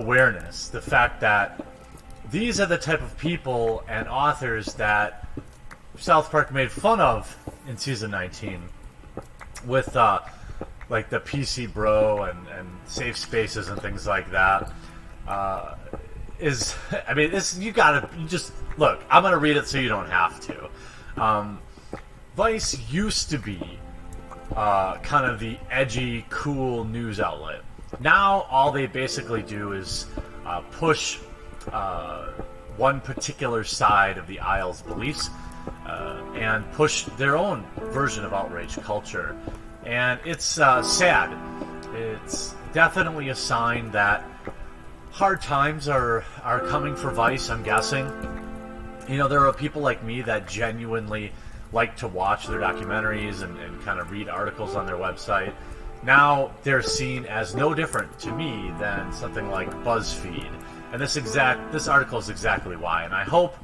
awareness, the fact that these are the type of people and authors that South Park made fun of in season 19 with like the PC bro and safe spaces and things like that. I mean, you just look. I'm gonna read it so you don't have to. Vice used to be kind of the edgy, cool news outlet. Now all they basically do is push one particular side of the aisle's beliefs and push their own version of outrage culture. And it's sad. It's definitely a sign that hard times are coming for Vice, I'm guessing. You know, there are people like me that genuinely like to watch their documentaries and kind of read articles on their website. Now they're seen as no different to me than something like BuzzFeed. And this article is exactly why. And I hope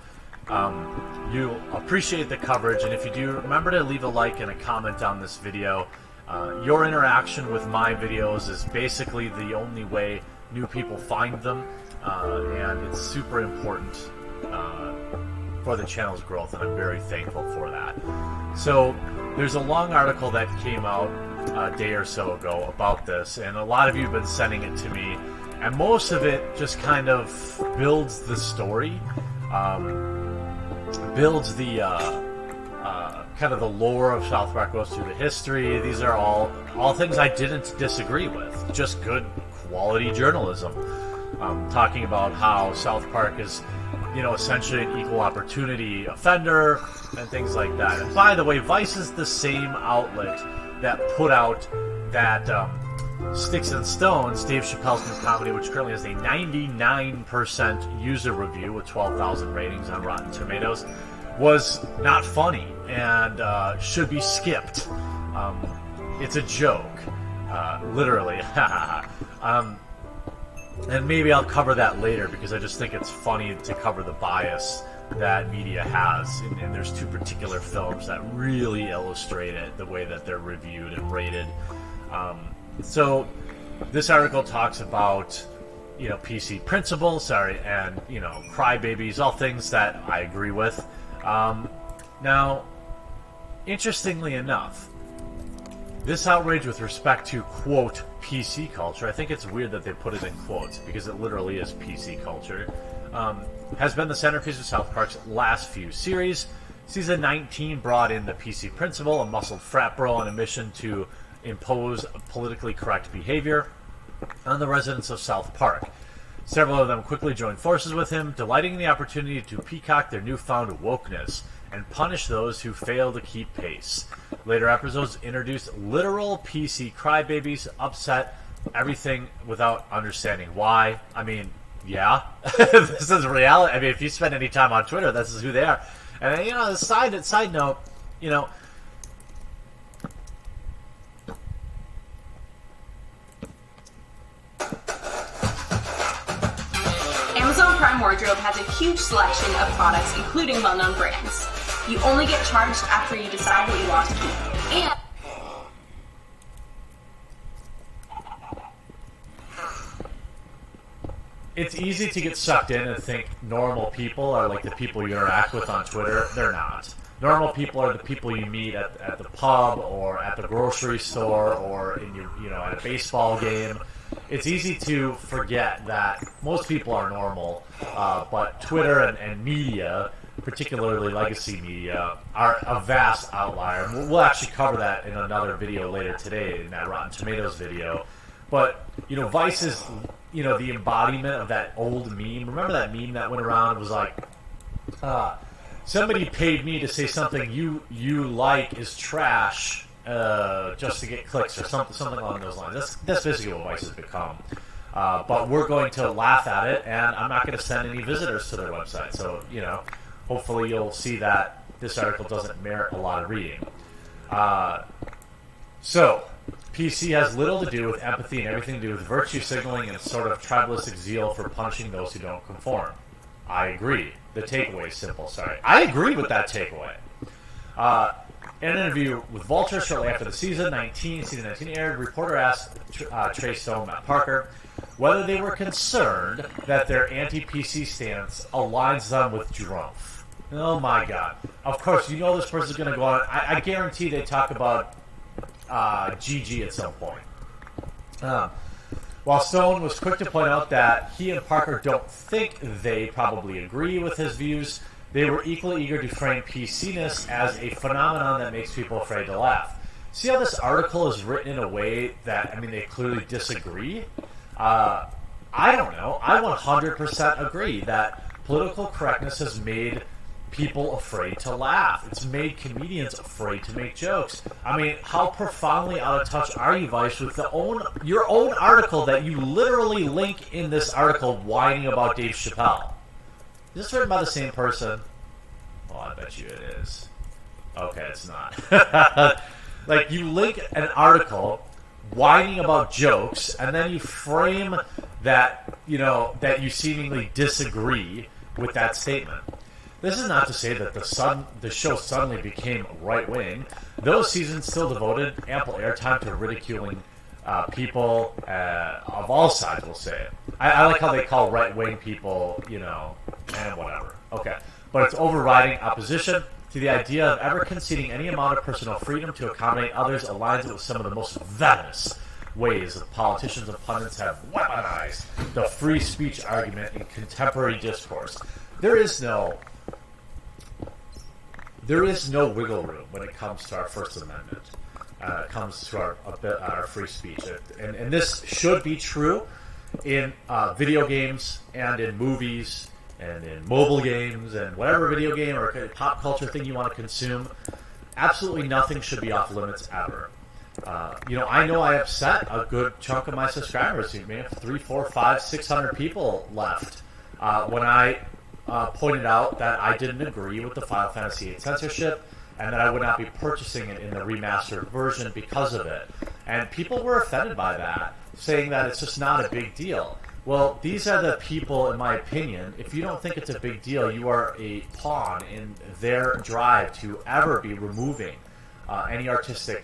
you appreciate the coverage. And if you do, remember to leave a like and a comment on this video. Your interaction with my videos is basically the only way new people find them, and it's super important for the channel's growth, and I'm very thankful for that. So there's a long article that came out a day or so ago about this, and a lot of you have been sending it to me, and most of it just kind of builds the story, builds the kind of the lore of South Park, goes through the history. These are all things I didn't disagree with, just good quality journalism, talking about how South Park is, you know, essentially an equal opportunity offender and things like that. And by the way, Vice is the same outlet that put out that Sticks and Stones, Dave Chappelle's new comedy, which currently has a 99% user review with 12,000 ratings on Rotten Tomatoes, was not funny and should be skipped. It's a joke. Literally. And maybe I'll cover that later because I just think it's funny to cover the bias that media has. And there's two particular films that really illustrate it, the way that they're reviewed and rated. So this article talks about, you know, PC principles, and, you know, crybabies, all things that I agree with. Now, interestingly enough, this outrage with respect to, quote, PC culture, I think it's weird that they put it in quotes because it literally is PC culture, has been the centerpiece of South Park's last few series. Season 19 brought in the PC principal, a muscled frat bro on a mission to impose politically correct behavior on the residents of South Park. Several of them quickly joined forces with him, delighting in the opportunity to peacock their newfound wokeness and punish those who fail to keep pace. Later episodes introduced literal PC crybabies, upset everything without understanding why. I mean, yeah, this is reality. I mean, if you spend any time on Twitter, this is who they are. And, you know, side note, you know, Amazon Prime Wardrobe has a huge selection of products, including well-known brands. You only get charged after you decide what you want to keep. And it's easy to get sucked in and think normal people are like the people you interact with on Twitter. They're not. Normal people are the people you meet at the pub or at the grocery store or in your, you know, at a baseball game. It's easy to forget that most people are normal, but Twitter and media, particularly legacy media, are a vast outlier. We'll actually cover that in another video later today, in that Rotten Tomatoes video. But, you know, Vice is, you know, the embodiment of that old meme. Remember that meme that went around? It was like, somebody paid me to say something you like is trash just to get clicks, or something along those lines. That's basically what Vice has become. But we're going to laugh at it, and I'm not going to send any visitors to their website. So, you know, hopefully you'll see that this article doesn't merit a lot of reading. So, PC has little to do with empathy and everything to do with virtue signaling and sort of tribalistic zeal for punishing those who don't conform. I agree. The takeaway is simple, sorry. I agree with that takeaway. In an interview with Vulture shortly after the season 19 aired, reporter asked Trey Stone, Matt Parker, whether they were concerned that their anti-PC stance aligns them with Drumpf. Oh my God. Of course, you know this person's going to go on. I guarantee they talk about GG at some point. While Stone was quick to point out that he and Parker don't think they probably agree with his views, they were equally eager to frame PC-ness as a phenomenon that makes people afraid to laugh. See how this article is written in a way that, I mean, they clearly disagree? I don't know. I 100% agree that political correctness has made people afraid to laugh. It's made comedians afraid to make jokes. I mean, how profoundly out of touch are you, Vice, with your own article that you literally link in this article whining about Dave Chappelle? Is this written by the same person? Oh, I bet you it is. Okay, it's not. Like, you link an article whining about jokes, and then you frame that, you know, that you seemingly disagree with that statement. This is not to say that the show suddenly became right-wing. Those seasons still devoted ample airtime to ridiculing people of all sides, we'll say. I like how they call right-wing people, you know, and whatever. Okay. But it's overriding opposition to the idea of ever conceding any amount of personal freedom to accommodate others aligns with some of the most venomous ways that politicians and pundits have weaponized the free speech argument in contemporary discourse. There is no wiggle room when it comes to our First Amendment. It comes to our free speech. And this should be true in video games and in movies and in mobile games and whatever video game or pop culture thing you want to consume. Absolutely nothing should be off limits ever. I know I upset a good chunk of my subscribers. You may have 300, 400, 500, 600 people left when I pointed out that I didn't agree with the Final Fantasy VIII censorship and that I would not be purchasing it in the remastered version because of it. And people were offended by that, saying that it's just not a big deal. Well, these are the people, in my opinion, if you don't think it's a big deal, you are a pawn in their drive to ever be removing any artistic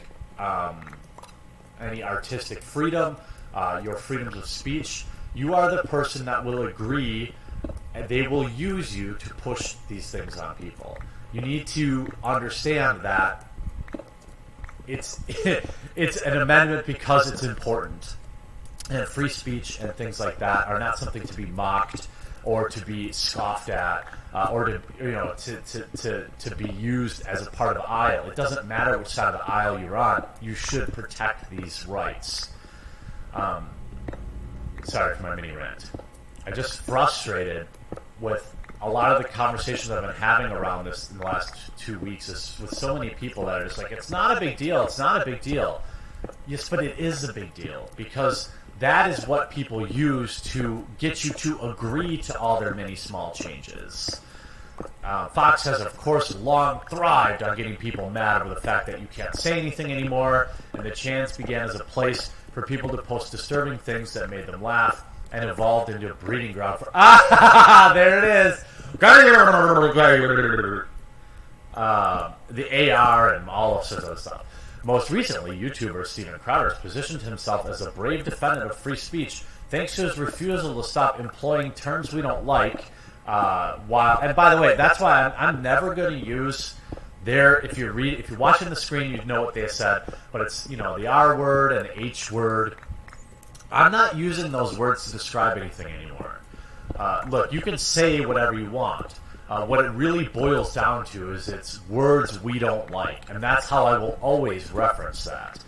freedom, your freedoms of speech. You are the person that will agree, and they will use you to push these things on people. You need to understand that it's an amendment because it's important. And free speech and things like that are not something to be mocked or to be scoffed at or to be used as a part of the aisle. It doesn't matter which side of the aisle you're on. You should protect these rights. Sorry for my mini rant. I'm just frustrated with a lot of the conversations I've been having around this in the last 2 weeks with so many people that are just like, it's not a big deal, it's not a big deal. Yes, but it is a big deal because that is what people use to get you to agree to all their many small changes. Fox has, of course, long thrived on getting people mad over the fact that you can't say anything anymore, and the chance began as a place for people to post disturbing things that made them laugh and evolved into a breeding ground for... there it is! The AR and all of sorts of stuff. Most recently, YouTuber Steven Crowder has positioned himself as a brave defendant of free speech thanks to his refusal to stop employing terms we don't like. And by the way, that's why I'm never going to use their. If you're watching the screen, you know what they said, but it's the R word and the H word. I'm not using those words to describe anything anymore. Look, you can say whatever you want. What it really boils down to is it's words we don't like, and that's how I will always reference that.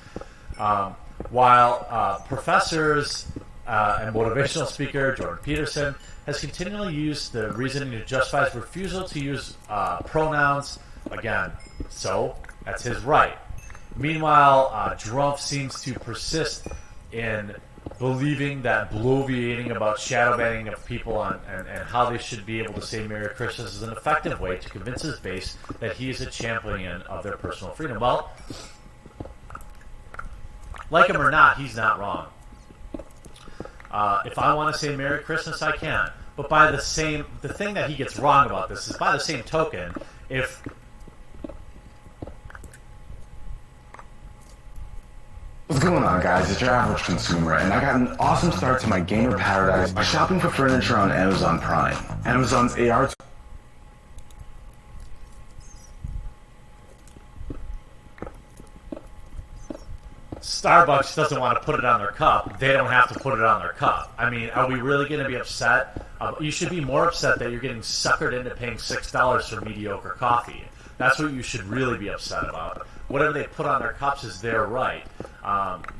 While professors and motivational speaker Jordan Peterson has continually used the reasoning to justify his refusal to use pronouns, again, so that's his right. Meanwhile, Drumpf seems to persist in believing that bloviating about shadow banning of people and how they should be able to say Merry Christmas is an effective way to convince his base that he is a champion of their personal freedom. Well, like him or not, he's not wrong. If I want to say Merry Christmas, I can. But by the thing that he gets wrong about this is by the same token, if What's going on, guys? It's your average consumer, and I got an awesome start to my gamer paradise by shopping for furniture on Amazon Prime. Amazon's AR. Starbucks doesn't want to put it on their cup. They don't have to put it on their cup. I mean, are we really going to be upset? You should be more upset that you're getting suckered into paying $6 for mediocre coffee. That's what you should really be upset about. Whatever they put on their cups is their right.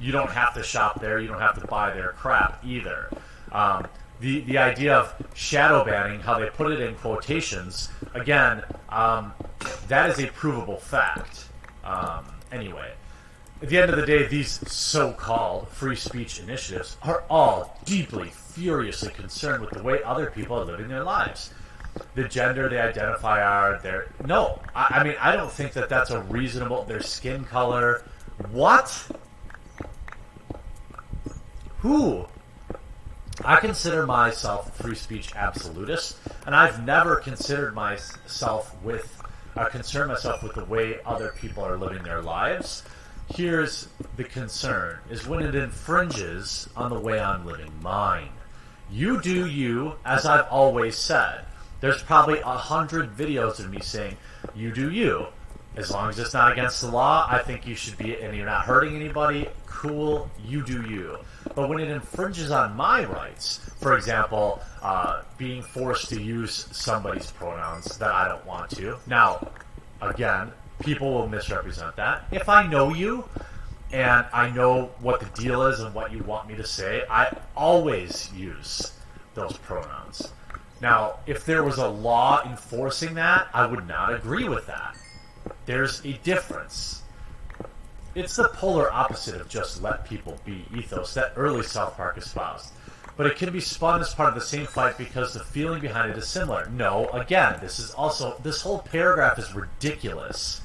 You don't have to shop there. You don't have to buy their crap either. The idea of shadow banning, how they put it in quotations, again, that is a provable fact. Anyway, at the end of the day, these so-called free speech initiatives are all deeply, furiously concerned with the way other people are living their lives. The gender they identify are their... No, I mean, I don't think that that's a reasonable... Their skin color... What? Who? I consider myself a free speech absolutist, and I've never considered myself with... concerned myself with the way other people are living their lives. Here's the concern, is when it infringes on the way I'm living mine. You do you, as I've always said. There's probably 100 videos of me saying, you do you. As long as it's not against the law, I think you should be, and you're not hurting anybody, cool, you do you. But when it infringes on my rights, for example, being forced to use somebody's pronouns that I don't want to. Now, again, people will misrepresent that. If I know you, and I know what the deal is and what you want me to say, I always use those pronouns. Now, if there was a law enforcing that, I would not agree with that. There's a difference. It's the polar opposite of just let people be ethos that early South Park espoused. But it can be spun as part of the same fight because the feeling behind it is similar. No, again, this whole paragraph is ridiculous.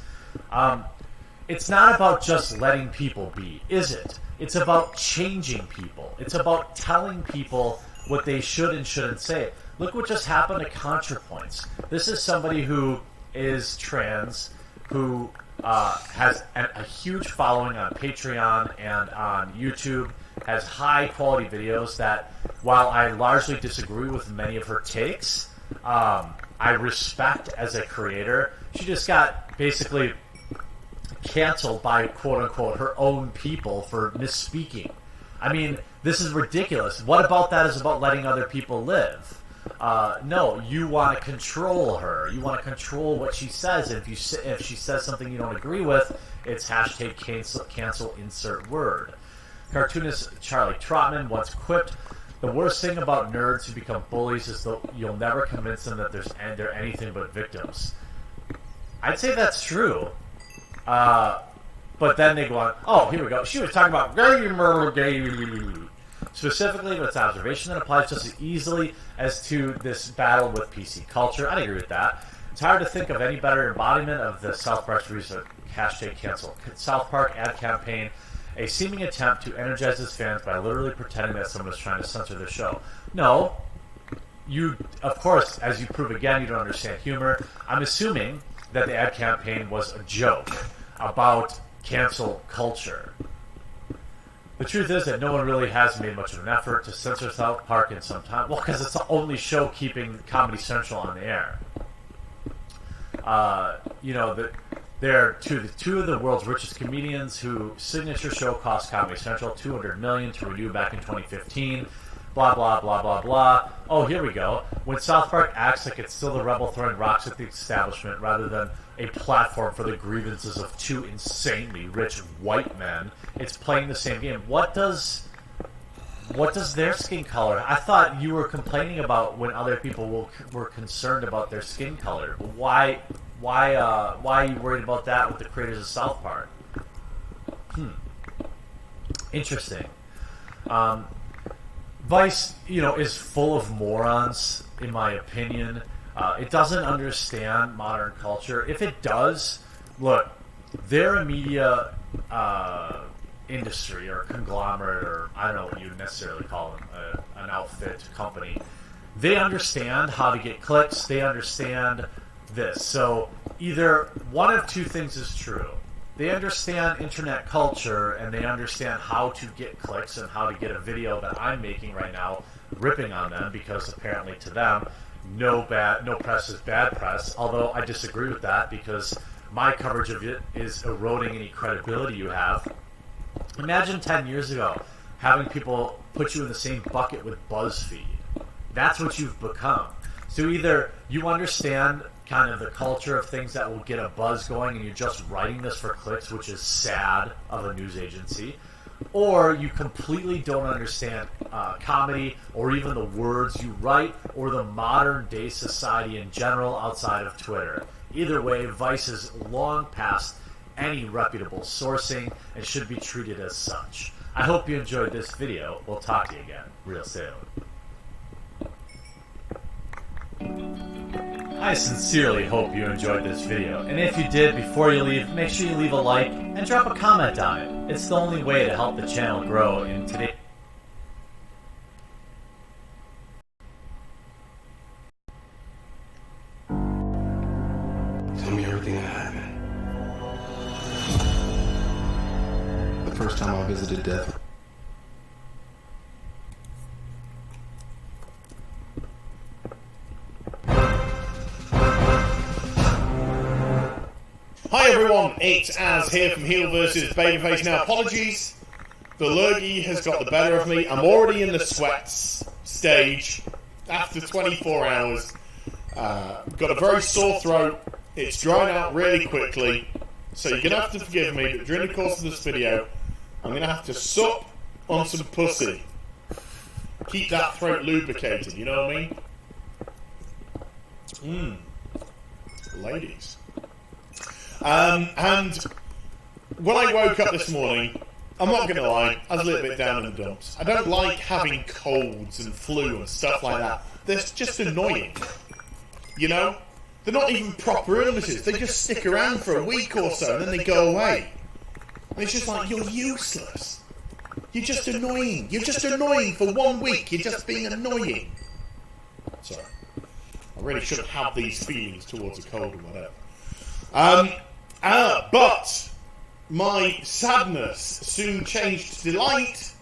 It's not about just letting people be, is it? It's about changing people. It's about telling people what they should and shouldn't say. Look what just happened to ContraPoints. This is somebody who is trans, who has a huge following on Patreon and on YouTube, has high-quality videos that, while I largely disagree with many of her takes, I respect as a creator. She just got basically canceled by, quote-unquote, her own people for misspeaking. I mean, this is ridiculous. What about that is about letting other people live? No, you want to control her. You want to control what she says. And if she says something you don't agree with, it's hashtag cancel insert word. Cartoonist Charlie Trotman once quipped, "The worst thing about nerds who become bullies is that you'll never convince them that they're anything but victims." I'd say that's true. But then they go on, oh, here we go. She was talking about gay. Specifically, it's an observation that applies just as easily as to this battle with PC culture. I agree with that. It's hard to think of any better embodiment of the South Park's recent hashtag cancel South Park ad campaign, a seeming attempt to energize its fans by literally pretending that someone is trying to censor the show. No, you, of course, as you prove again, you don't understand humor. I'm assuming that the ad campaign was a joke about cancel culture. The truth is that no one really has made much of an effort to censor South Park in some time. Well, because it's the only show keeping Comedy Central on the air. They're two of the world's richest comedians whose signature show cost Comedy Central $200 million to renew back in 2015. Blah, blah, blah, blah, blah. Oh, here we go. When South Park acts like it's still the rebel throwing rocks at the establishment rather than a platform for the grievances of two insanely rich white men, it's playing the same game. What does their skin color... I thought you were complaining about when other people were concerned about their skin color. Why are you worried about that with the creators of South Park? Interesting. Vice, is full of morons, in my opinion. It doesn't understand modern culture. If it does, look, they're a media industry or conglomerate, or I don't know what you necessarily call them, an outfit company. They understand how to get clicks. They understand this. So either one of two things is true. they understand internet culture, and they understand how to get clicks and how to get a video that I'm making right now ripping on them, because apparently to them, no press is bad press, although I disagree with that, because my coverage of it is eroding any credibility you have. Imagine 10 years ago having people put you in the same bucket with BuzzFeed. That's what you've become. So either you understand kind of the culture of things that will get a buzz going and you're just writing this for clicks, which is sad of a news agency, or you completely don't understand comedy or even the words you write or the modern day society in general outside of Twitter. Either way, Vice is long past any reputable sourcing and should be treated as such. I hope you enjoyed this video. We'll talk to you again real soon. I sincerely hope you enjoyed this video, and if you did, before you leave, make sure you leave a like and drop a comment on it. It's the only way to help the channel grow in today. Tell me everything that happened. The first time I visited death. Hi everyone, it's Az here from Heel vs Babyface. Now apologies, the lurgy has got the better of me. I'm already in the sweats stage after 24 hours. Got a very sore throat, it's drying out really quickly, so you're going to have to forgive me, but during the course of this video, I'm going to have to sup on some pussy. Keep that throat lubricated, you know what I mean? Ladies. And when I woke up this morning, I'm not going to lie, I was a little bit down in the dumps. I don't like having colds and flu and stuff like that. They're just annoying. You know? They're not even proper illnesses. They just stick around for a week or so and then they go away. And it's just like, you're useless. You're just annoying. You're just annoying for 1 week. You're just being annoying. Sorry. I really shouldn't have these feelings towards a cold or whatever. But my sadness soon changed to delight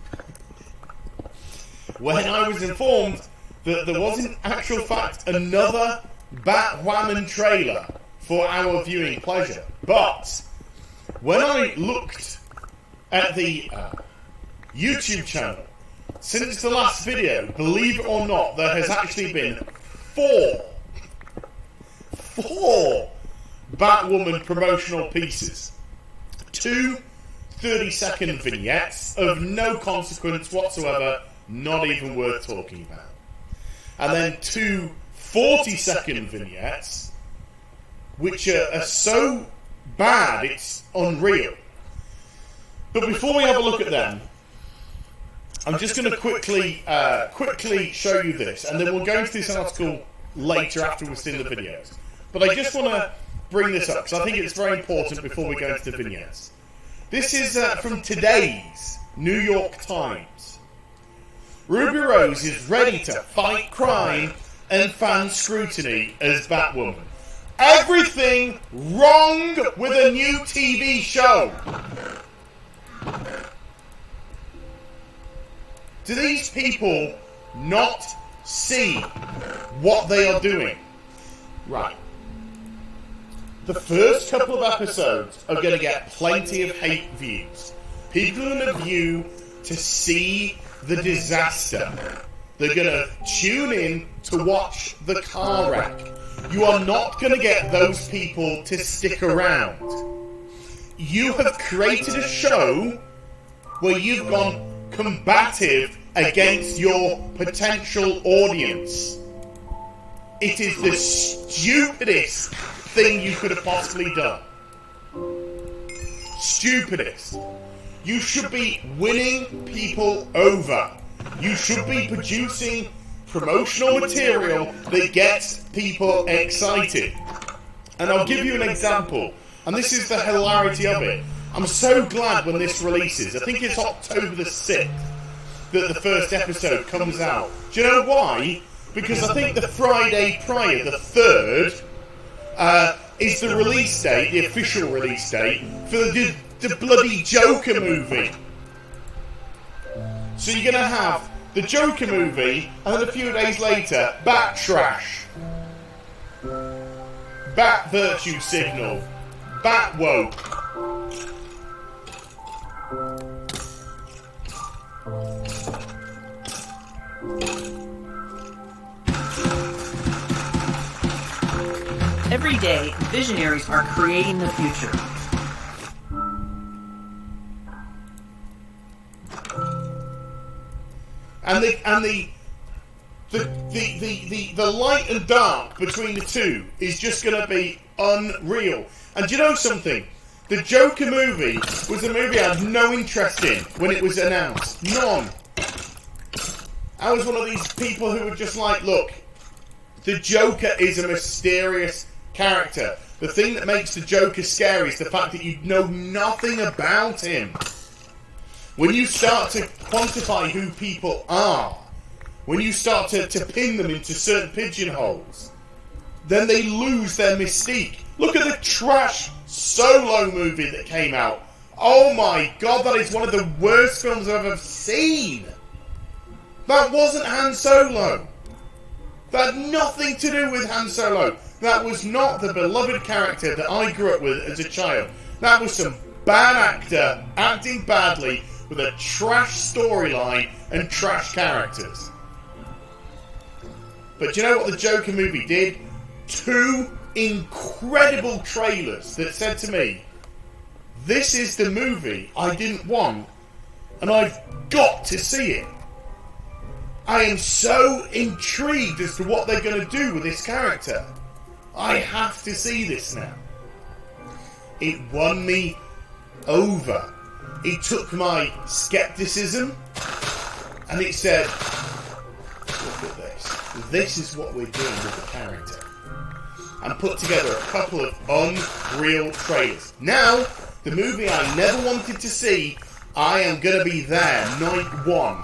when I was informed that there was in actual fact another Batwoman trailer for our viewing pleasure. But when I looked at the YouTube channel, since the last video, believe it or not, there has actually been four Batwoman promotional pieces. 2 30-second vignettes of no consequence whatsoever, not even worth talking about. And then 2 40-second vignettes, which are so bad it's unreal. But before we have a look at them, I'm just going to quickly show you this, and then we'll go into this article later after we've seen the videos. But I just want to bring this up, because I think it's very important before we go into the vignettes. This is from today's New York Times. Ruby Rose is ready to fight crime and fan scrutiny as Batwoman. Everything wrong with a new TV show. Do these people not see what they are doing? Right. The first couple of episodes are going to get plenty of hate views. People are going to view to see the disaster. They're going to tune in to watch the car wreck. You are not going to get those people to stick around. You have created a show where you've gone combative against your potential audience. It is the stupidest thing you could have possibly done. Stupidest. You should be winning people over. You should be producing promotional material that gets people excited. And I'll give you an example. And this is the hilarity of it. I'm so glad when this releases. I think it's October the 6th that the first episode comes out. Do you know why? Because I think the Friday prior, the 3rd, is the release date, the official release date, for the bloody Joker movie. So you're going to have the Joker movie, and then a few days later, Bat Trash, Bat Virtue Signal, Bat Woke. Every day, visionaries are creating the future. And the light and dark between the two is just going to be unreal. And do you know something? The Joker movie was a movie I had no interest in when it was announced. None. I was one of these people who were just like, look, the Joker is a mysterious character. The thing that makes the Joker scary is the fact that you know nothing about him. When you start to quantify who people are, when you start to pin them into certain pigeonholes, then they lose their mystique. Look at the trash Solo movie that came out. Oh my god, that is one of the worst films I've ever seen. That wasn't Han Solo. That had nothing to do with Han Solo. That was not the beloved character that I grew up with as a child. That was some bad actor acting badly with a trash storyline and trash characters. But do you know what the Joker movie did? 2 incredible trailers that said to me, this is the movie I didn't want, and I've got to see it. I am so intrigued as to what they're going to do with this character. I have to see this now. It won me over. It took my skepticism and it said, look at this. This is what we're doing with the character. And put together a couple of unreal trailers. Now, the movie I never wanted to see, I am going to be there night one.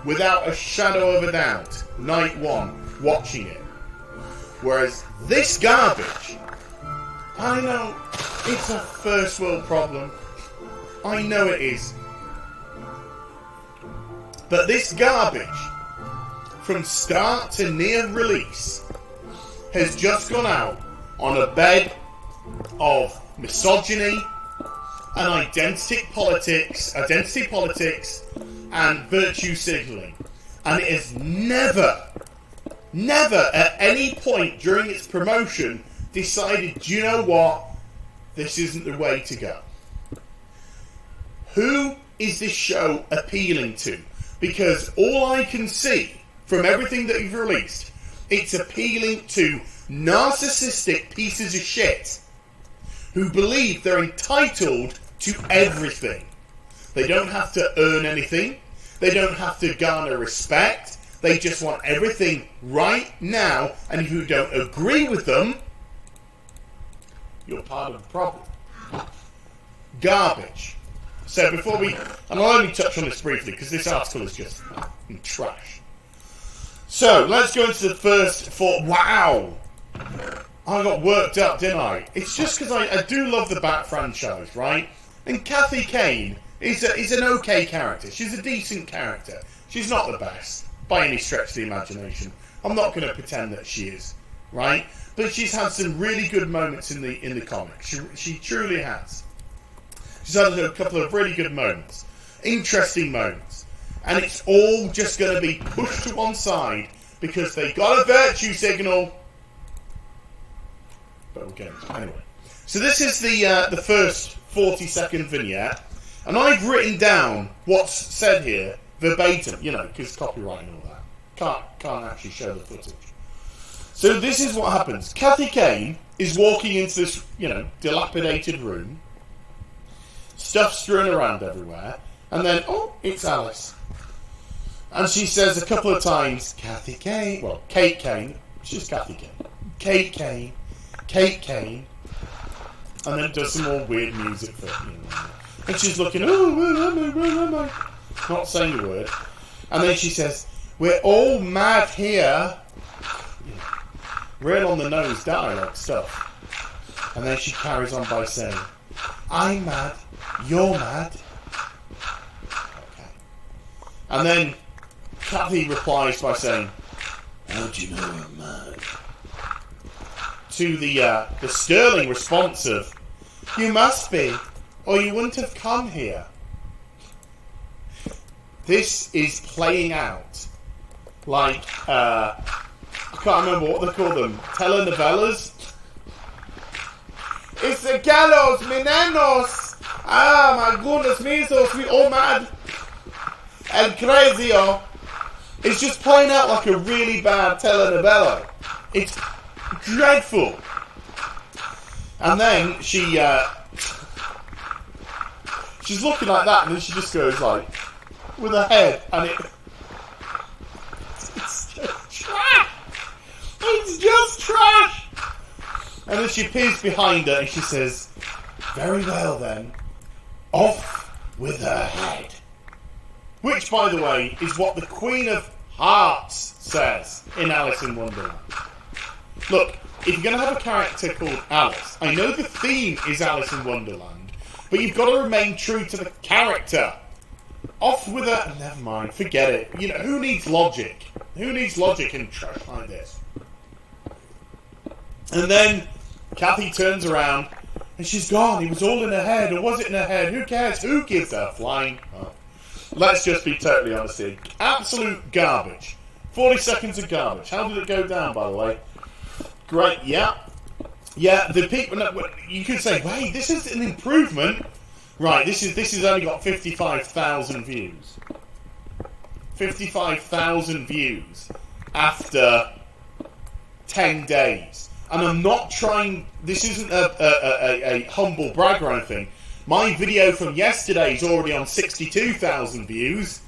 Without a shadow of a doubt. Night one. Watching it. Whereas this garbage, I know it's a first world problem. I know it is. But this garbage, from start to near release, has just gone out on a bed of misogyny and identity politics and virtue signalling. And it has never at any point during its promotion decided, do you know what? This isn't the way to go. Who is this show appealing to? Because all I can see from everything that you've released, it's appealing to narcissistic pieces of shit who believe they're entitled to everything. They don't have to earn anything. They don't have to garner respect. They just want everything right now, and if you don't agree with them, you're part of the problem. Garbage. So before we... and I'll only touch on this briefly, because this article is just trash. So, let's go into the first four... Wow! I got worked up, didn't I? It's just because I do love the Bat franchise, right? And Kathy Kane is an okay character. She's a decent character. She's not the best, by any stretch of the imagination. I'm not going to pretend that she is, right? But she's had some really good moments in the comics. She truly has. She's had a couple of really good moments. Interesting moments. And it's all just going to be pushed to one side because they got a virtue signal. But okay, anyway. So this is the first 40-second vignette. And I've written down what's said here verbatim, you know, because copyright and all that. Can't actually show the footage. So this is what happens. Kathy Kane is walking into this, you know, dilapidated room. Stuff strewn around everywhere. And then, oh, it's Alice. And she says a couple of times, Kathy Kane. Well, Kate Kane. She's Kathy Kane. Kate Kane. Kate Kane. And then does some more weird music for it. You know. And she's looking, not saying a word. And then she says, we're all mad here. Real on the nose dialogue stuff. And then she carries on by saying, I'm mad, you're mad. Okay. And then Kathy replies by saying, how do you know I'm mad? To the sterling response of, you must be, or you wouldn't have come here. This is playing out like, I can't remember what they call them, telenovelas? It's the gallows, menenos! Ah, my goodness me, so we all mad. El crazio. It's just playing out like a really bad telenovela. It's dreadful. And then she's looking like that, and then she just goes like, with her head, and it's just trash. It's just trash. And then she appears behind her and she says, very well then, off with her head. Which, by the way, is what the Queen of Hearts says in Alice in Wonderland. Look, if you're going to have a character called Alice, I know the theme is Alice in Wonderland, but you've got to remain true to the character. Off with her... Never mind, forget it. You know, who needs logic? Who needs logic in trash like this? And then Kathy turns around and she's gone. It was all in her head, or was it in her head? Who cares? Who gives her flying? Oh. Let's just be totally honest here. Absolute garbage. 40 seconds of garbage. How did it go down, by the way? Great, yeah. Yeah, the people... You could say, wait, this is an improvement. Right, this is only got 55,000 views. 55,000 views after 10 days. And I'm not trying... This isn't a humble brag or anything. My video from yesterday is already on 62,000 views.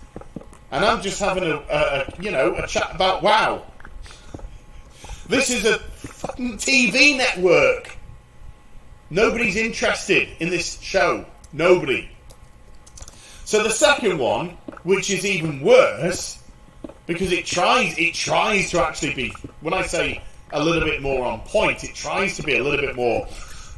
And I'm just having a chat about WoW. This is a fucking TV network. Nobody's interested in this show. Nobody. So the second one, which is even worse, because it tries to actually be, when I say a little bit more on point, it tries to be a little bit more,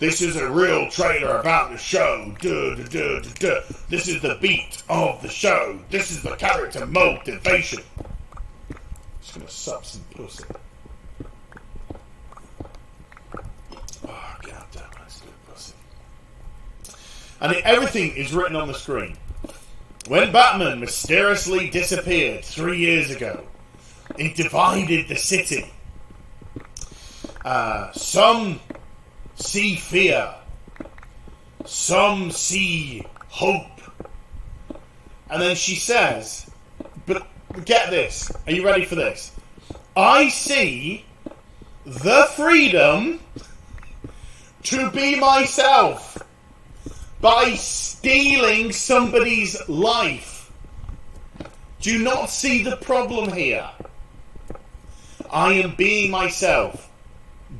this is a real trailer about the show, this is the beat of the show, this is the character motivation. Just gonna suck some pussy. Oh, god damn, that's good pussy. And everything is written on the screen. When Batman mysteriously disappeared 3 years ago, it divided the city. Some see fear, some see hope. And then she says, but get this, are you ready for this? I see the freedom to be myself by stealing somebody's life. Do you not see the problem here? I am being myself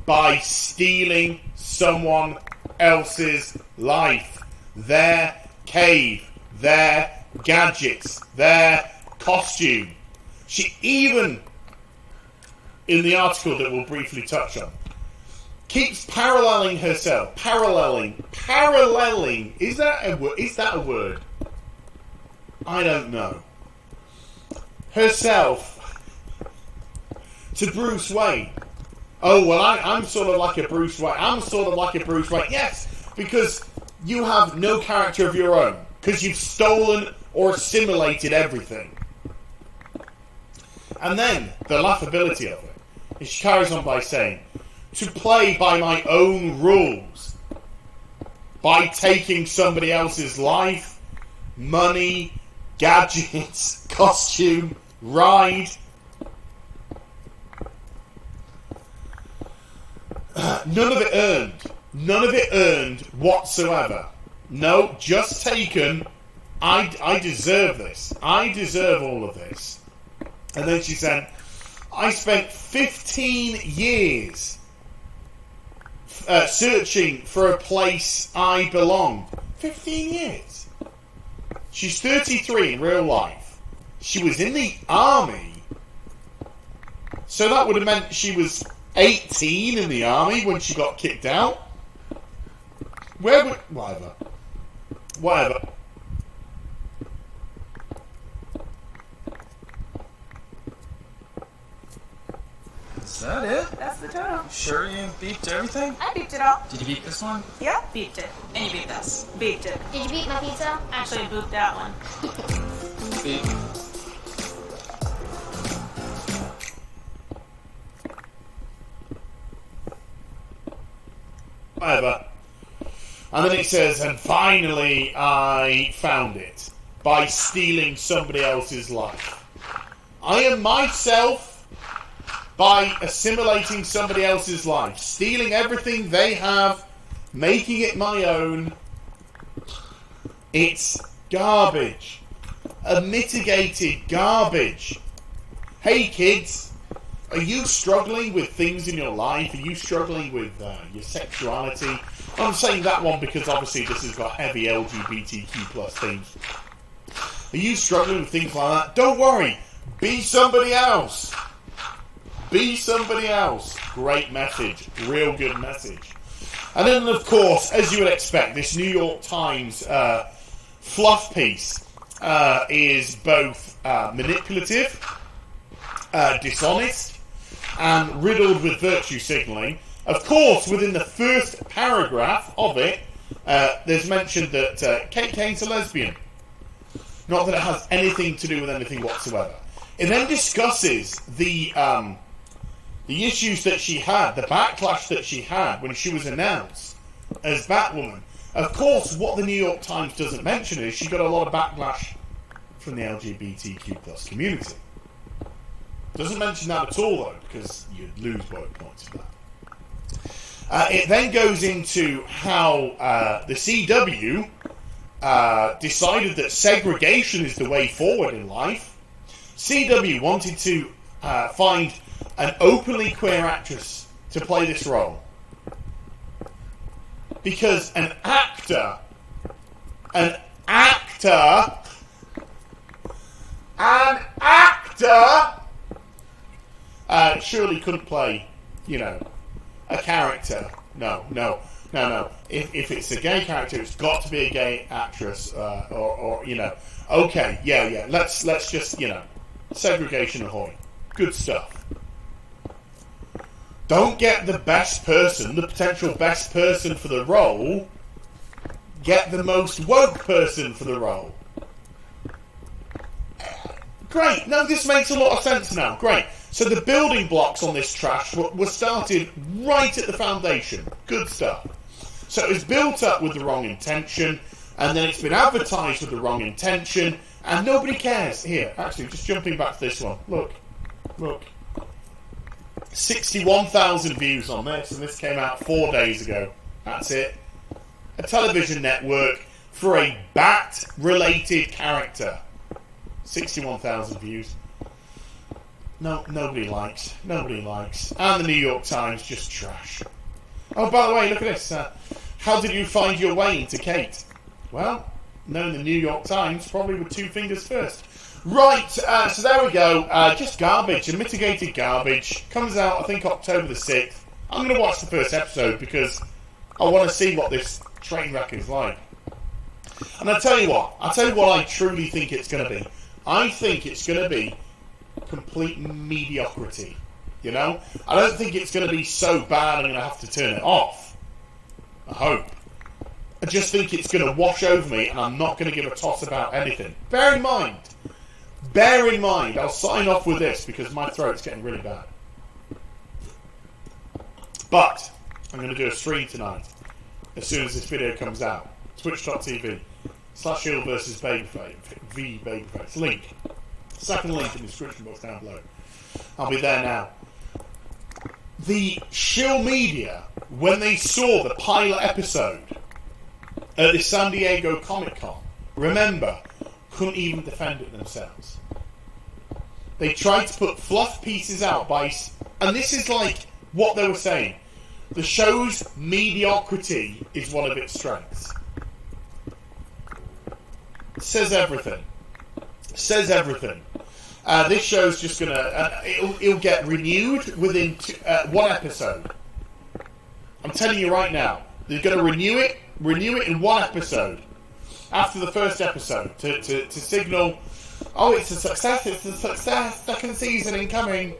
by stealing someone else's life, their cave, their gadgets, their costume. She even, in the article that we'll briefly touch on, keeps paralleling herself. Paralleling. Is that a word? I don't know. Herself to Bruce Wayne. Oh, well, I'm sort of like a Bruce Wayne. I'm sort of like a Bruce Wayne. Yes, because you have no character of your own. Because you've stolen or assimilated everything. And then, the laughability of it is she carries on by saying, to play by my own rules, by taking somebody else's life, money, gadgets, costume, ride. None of it earned. None of it earned whatsoever. No, just taken. I deserve this. I deserve all of this. And then she said, I spent 15 years searching for a place I belong. 15 years. She's 33 in real life. She was in the army. So that would have meant she was 18 in the army when she got kicked out. Where would... Whatever. Is that it? That's the total. Sure you beeped everything? I beeped it all. Did you beep this one? Yeah, beeped it. And you beat this. Beeped it. Did you beat my pizza? Actually, booped that one. Beep. Whatever. And then it says, and finally I found it by stealing somebody else's life. I am myself by assimilating somebody else's life, stealing everything they have, making it my own. It's garbage. A mitigated garbage. Hey kids, are you struggling with things in your life? Are you struggling with your sexuality? I'm saying that one because obviously this has got heavy LGBTQ plus themes. Are you struggling with things like that? Don't worry. Be somebody else. Be somebody else. Great message. Real good message. And then, of course, as you would expect, this New York Times fluff piece is both manipulative, dishonest, and riddled with virtue signalling. Of course, within the first paragraph of it, there's mentioned that Kate Kane's a lesbian. Not that it has anything to do with anything whatsoever. It then discusses the issues that she had, the backlash that she had when she was announced as Batwoman. Of course, what the New York Times doesn't mention is she got a lot of backlash from the LGBTQ plus community. Doesn't mention that at all, though, because you'd lose both points of that. It then goes into how the CW decided that segregation is the way forward in life. CW wanted to find an openly queer actress to play this role. Because an actor surely couldn't play, a character. No. If it's a gay character, it's got to be a gay actress, or okay, yeah. Let's just, segregation ahoy. Good stuff. Don't get the best person, the potential best person for the role. Get the most woke person for the role. Great. No, this makes a lot of sense now. Great. So the building blocks on this trash were started right at the foundation. Good stuff. So it was built up with the wrong intention, and then it's been advertised with the wrong intention, and nobody cares. Here, actually, just jumping back to this one. Look. 61,000 views on this, and this came out 4 days ago. That's it. A television network for a bat-related character. 61,000 views. No, nobody likes. And the New York Times, just trash. Oh, by the way, look at this. How did you find your way into Kate? Well, knowing the New York Times, probably with 2 fingers first. Right, so there we go. Just garbage, and mitigated garbage. Comes out, I think, October the 6th. I'm going to watch the first episode because I want to see what this train wreck is like. And I'll tell you what I truly think it's going to be. I think it's going to be complete mediocrity. I don't think it's going to be so bad I'm going to have to turn it off. I hope. I just think it's going to wash over me and I'm not going to give a toss about anything. Bear in mind, I'll sign off with this because my throat's getting really bad. But I'm going to do a stream tonight as soon as this video comes out. Twitch.tv/Shield vs Babyface. V Babyface. Link. Second link in the description box down below. I'll be there now. The Shield media, when they saw the pilot episode at the San Diego Comic-Con, remember, couldn't even defend it themselves. They tried to put fluff pieces out and this is like what they were saying. The show's mediocrity is one of its strengths. Says everything. This show's just gonna it'll get renewed within 1 episode. I'm telling you right now, they're gonna renew it renew it in one episode after the first episode to signal, oh, it's a success, second season incoming,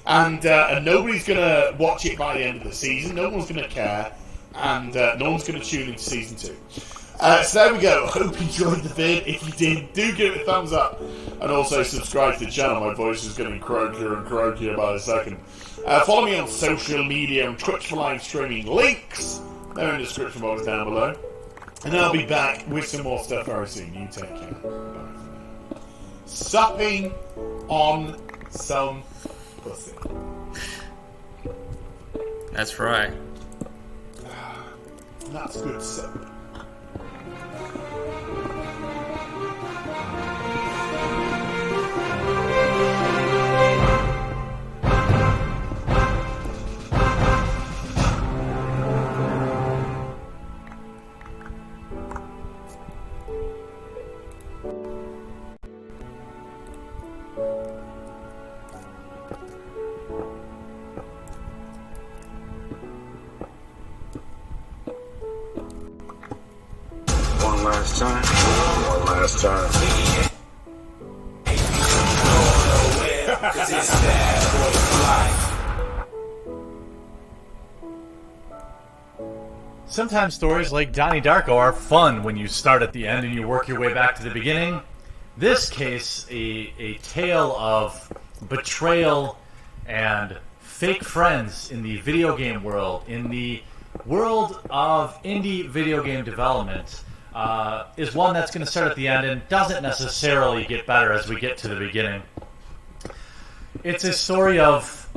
and nobody's going to watch it by the end of the season, no one's going to care, and no one's going to tune into season 2. So there we go. Hope you enjoyed the vid. If you did, do give it a thumbs up, and also subscribe to the channel. My voice is getting croakier and croakier by the second. Follow me on social media and Twitch for live streaming. Links, they're in the description box down below. And I'll be back with some more stuff very soon. You take care. Bye. Supping on some pussy. That's right. That's good stuff. One last time. Sometimes stories like Donnie Darko are fun when you start at the end and you work your way back to the beginning. This case, a tale of betrayal and fake friends in the video game world, in the world of indie video game development, is one that's going to start at the end and doesn't necessarily get better as we get to the beginning. It's a story of,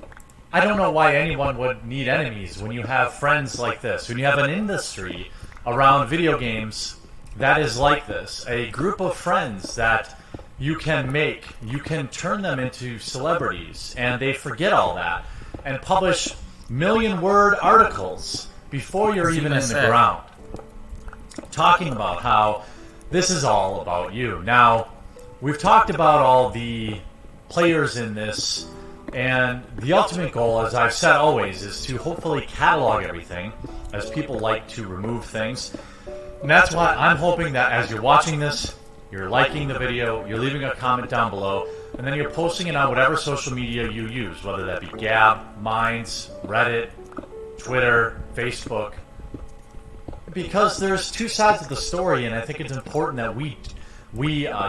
I don't know why anyone would need enemies when you have friends like this, when you have an industry around video games that is like this, a group of friends that you can make, you can turn them into celebrities, and they forget all that and publish million-word articles before you're even in the ground, talking about how this is all about you. Now, we've talked about all the players in this, and the ultimate goal, as I've said always, is to hopefully catalog everything, as people like to remove things. And that's why I'm hoping that as you're watching this, you're liking the video, you're leaving a comment down below, and then you're posting it on whatever social media you use, whether that be Gab, Minds, Reddit, Twitter, Facebook. Because there's two sides of the story, and I think it's important that we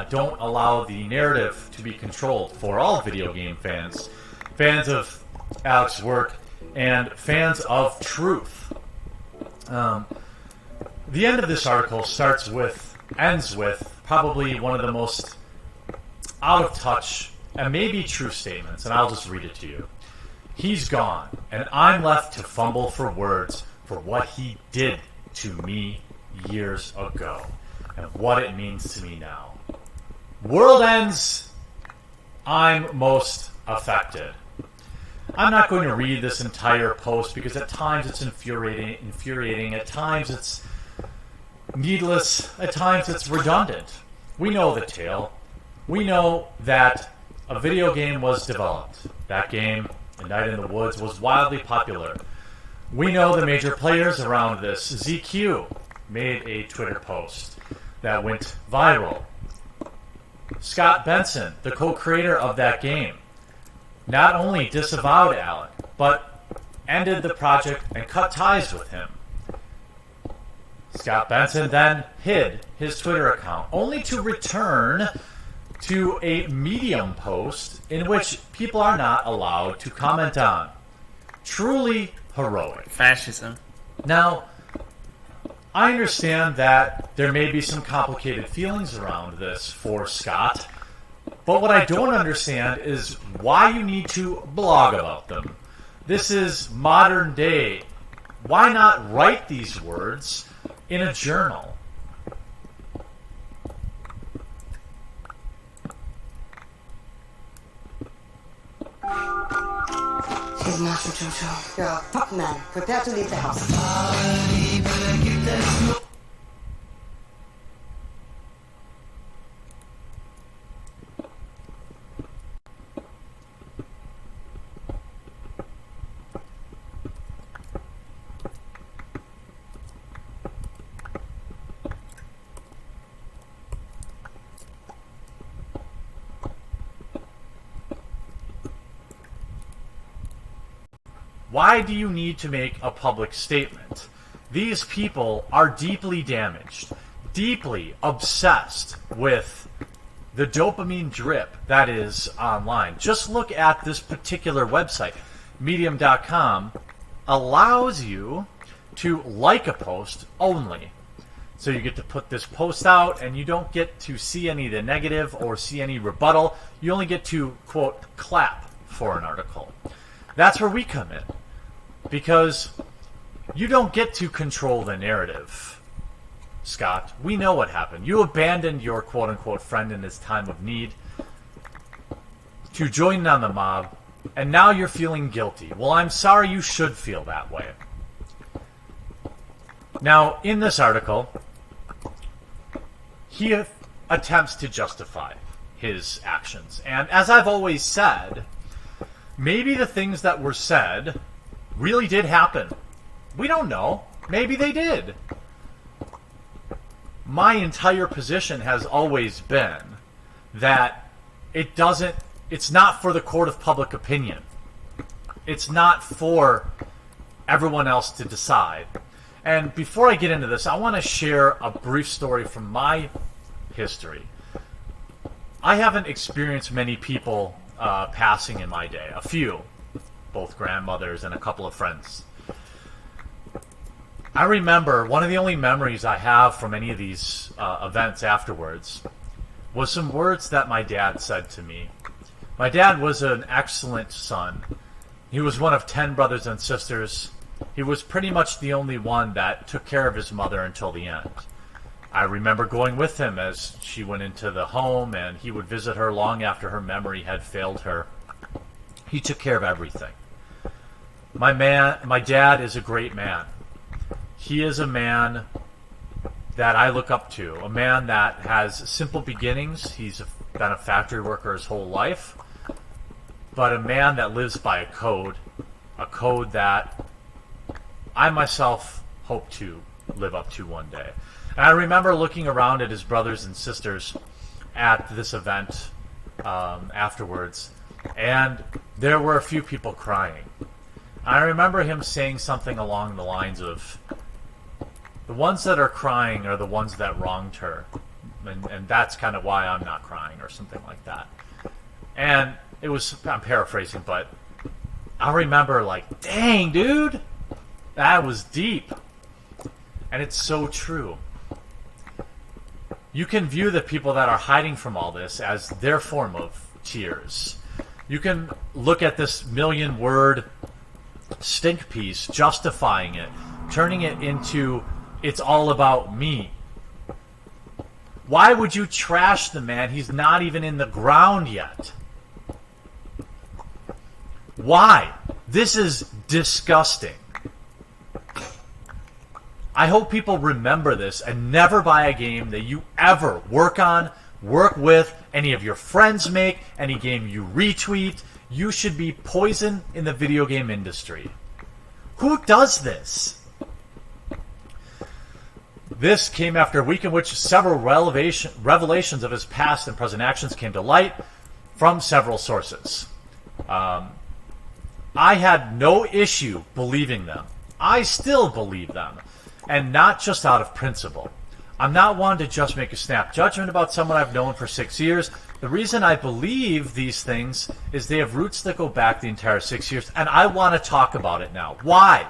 don't allow the narrative to be controlled for all video game fans, fans of Alex's work, and fans of truth. The end of this article ends with probably one of the most out of touch and maybe true statements, and I'll just read it to you. He's gone, and I'm left to fumble for words for what he did to me years ago and what it means to me now. World ends, I'm most affected. I'm not going to read this entire post because at times it's infuriating, at times it's needless, at times it's redundant. We know the tale. We know that a video game was developed. That game, A Night in the Woods, was wildly popular. We know the major players around this. ZQ made a Twitter post that went viral. Scott Benson, the co-creator of that game, not only disavowed Alec, but ended the project and cut ties with him. Scott Benson then hid his Twitter account, only to return to a Medium post in which people are not allowed to comment on. Truly heroic. Fascism. Now, I understand that there may be some complicated feelings around this for Scott, but what I don't understand is why you need to blog about them. This is modern day. Why not write these words in a journal? Here's Master Jojo. You're a fuck man. Prepare to leave the house. Why do you need to make a public statement? These people are deeply damaged, deeply obsessed with the dopamine drip that is online. Just look at this particular website. Medium.com allows you to like a post only. So you get to put this post out, and you don't get to see any of the negative or see any rebuttal. You only get to, quote, clap for an article. That's where we come in. Because you don't get to control the narrative, Scott. We know what happened. You abandoned your quote-unquote friend in his time of need to join in on the mob, and now you're feeling guilty. Well, I'm sorry you should feel that way. Now, in this article, he attempts to justify his actions. And as I've always said, maybe the things that were said really did happen. We don't know. Maybe they did. My entire position has always been that it's not for the court of public opinion. It's not for everyone else to decide. And before I get into this, I want to share a brief story from my history. I haven't experienced many people passing in my day. A few. Both grandmothers and a couple of friends. I remember one of the only memories I have from any of these events afterwards was some words that my dad said to me. My dad was an excellent son. He was one of 10 brothers and sisters. He was pretty much the only one that took care of his mother until the end. I remember going with him as she went into the home, and he would visit her long after her memory had failed her. He took care of everything. My dad is a great man. He is a man that I look up to, a man that has simple beginnings. He's been a factory worker his whole life, but a man that lives by a code that I myself hope to live up to one day. And I remember looking around at his brothers and sisters at this event afterwards, and there were a few people crying. I remember him saying something along the lines of, the ones that are crying are the ones that wronged her, and that's kind of why I'm not crying, or something like that. And it was, I'm paraphrasing, but I remember like, dang, dude, that was deep. And it's so true. You can view the people that are hiding from all this as their form of tears. You can look at this 1,000,000-word stink piece, justifying it, turning it into, it's all about me. Why would you trash the man? He's not even in the ground yet. Why? This is disgusting. I hope people remember this and never buy a game that you ever work on, work with, any of your friends make, any game you retweet. You should be poison in the video game industry. Who does this? This came after a week in which several revelations of his past and present actions came to light from several sources. I had no issue believing them. I still believe them. And not just out of principle. I'm not one to just make a snap judgment about someone I've known for 6 years. The reason I believe these things is they have roots that go back the entire 6 years, and I want to talk about it now. Why?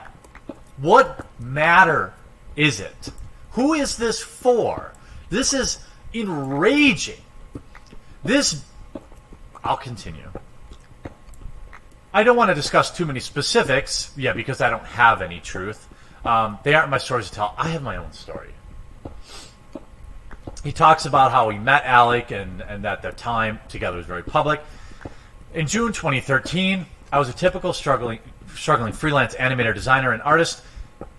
What matter is it? Who is this for? This is enraging. I'll continue. I don't want to discuss too many specifics, because I don't have any truth. They aren't my stories to tell. I have my own story. He talks about how he met Alec and that their time together was very public. In June 2013, I was a typical struggling freelance animator, designer, and artist.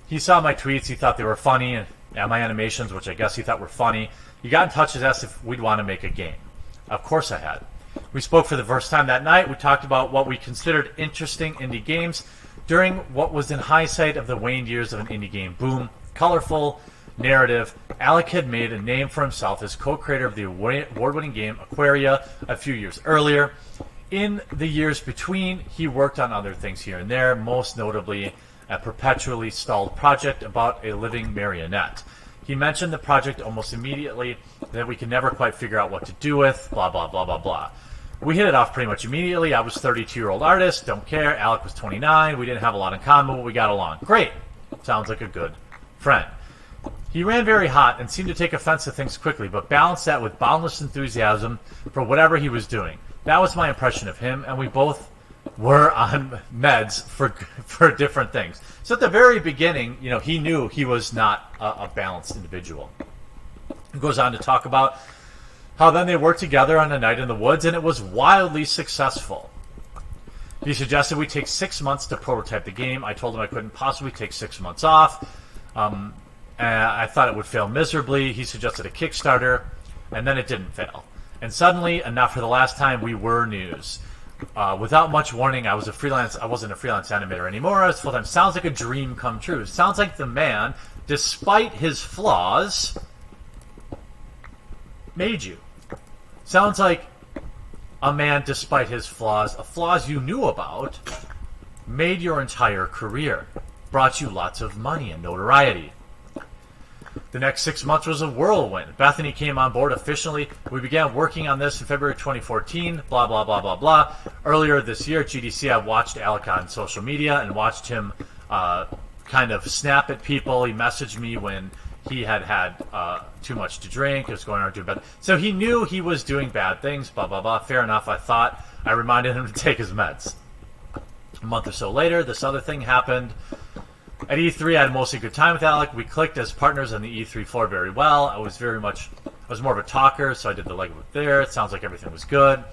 He saw my tweets. He thought they were funny, and my animations, which I guess he thought were funny. He got in touch and asked if we'd want to make a game. Of course I had. We spoke for the first time that night. We talked about what we considered interesting indie games during what was in hindsight of the waned years of an indie game boom. Colorful, narrative. Alec had made a name for himself as co-creator of the award-winning game Aquaria a few years earlier. In the years between, he worked on other things here and there, most notably a perpetually stalled project about a living marionette. He mentioned the project almost immediately, that we could never quite figure out what to do with, blah, blah, blah, blah, blah. We hit it off pretty much immediately. I was a 32-year-old artist, don't care. Alec was 29. We didn't have a lot in common, but we got along. Great. Sounds like a good friend. He ran very hot and seemed to take offense to things quickly, but balanced that with boundless enthusiasm for whatever he was doing. That was my impression of him, and we both were on meds for different things. So at the very beginning, he knew he was not a balanced individual. He goes on to talk about how then they worked together on a night in the woods, and it was wildly successful. He suggested we take 6 months to prototype the game. I told him I couldn't possibly take 6 months off. And I thought it would fail miserably. He suggested a Kickstarter, and then it didn't fail. And suddenly, enough for the last time, we were news. Without much warning, I wasn't a freelance animator anymore. I was full-time. Sounds like a dream come true. Sounds like the man, despite his flaws, made you. Sounds like a man, despite his flaws you knew about, made your entire career, brought you lots of money and notoriety. The next 6 months was a whirlwind. Bethany came on board officially. We began working on this in February 2014, blah, blah, blah, blah, blah. Earlier this year at GDC, I watched Alec on social media and watched him kind of snap at people. He messaged me when he had too much to drink. He was going around doing bad. So he knew he was doing bad things, blah, blah, blah. Fair enough, I thought. I reminded him to take his meds. A month or so later, this other thing happened. At E3, I had mostly a good time with Alec. We clicked as partners on the E3 floor very well. I was more of a talker, so I did the legwork there. It sounds like everything was good.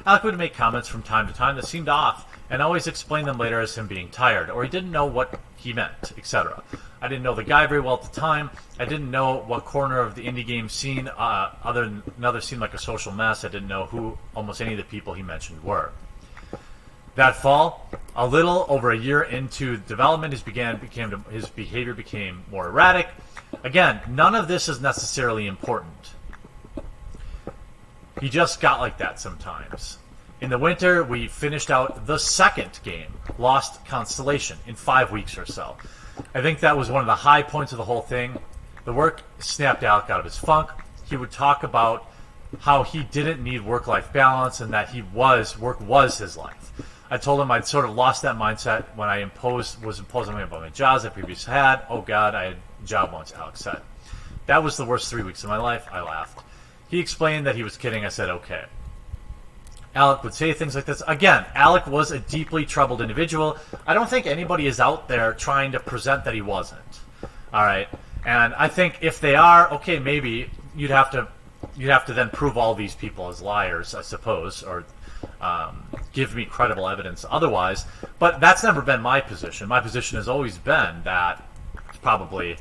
Alec would make comments from time to time that seemed off, and always explain them later as him being tired, or he didn't know what he meant, etc. I didn't know the guy very well at the time. I didn't know what corner of the indie game scene, other than another seemed like a social mess. I didn't know who almost any of the people he mentioned were. That fall, a little over a year into development, his behavior became more erratic. Again, none of this is necessarily important. He just got like that sometimes. In the winter, we finished out the second game, Lost Constellation, in 5 weeks or so. I think that was one of the high points of the whole thing. The work snapped Alec out of his funk. He would talk about how he didn't need work-life balance and that work was his life. I told him I'd sort of lost that mindset when I was imposing about my jobs I previously had. Oh God, I had a job once, Alex said. That was the worst 3 weeks of my life. I laughed. He explained that he was kidding. I said, okay. Alec would say things like this. Again, Alec was a deeply troubled individual. I don't think anybody is out there trying to present that he wasn't. All right? And I think if they are, okay, maybe you'd have to then prove all these people as liars, I suppose, or give me credible evidence otherwise. But that's never been my position. My position has always been that probably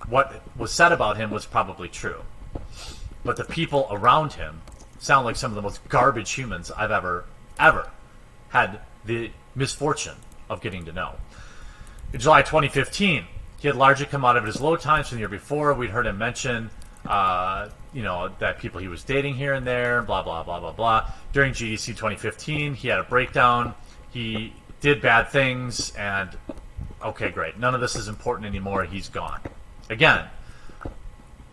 what was said about him was probably true. But the people around him sound like some of the most garbage humans I've ever had the misfortune of getting to know. In July 2015, he had largely come out of his low times from the year before. We'd heard him mention that people he was dating here and there, blah, blah, blah, blah, blah. During GDC 2015, he had a breakdown. He did bad things, and okay, great. None of this is important anymore. He's gone. Again,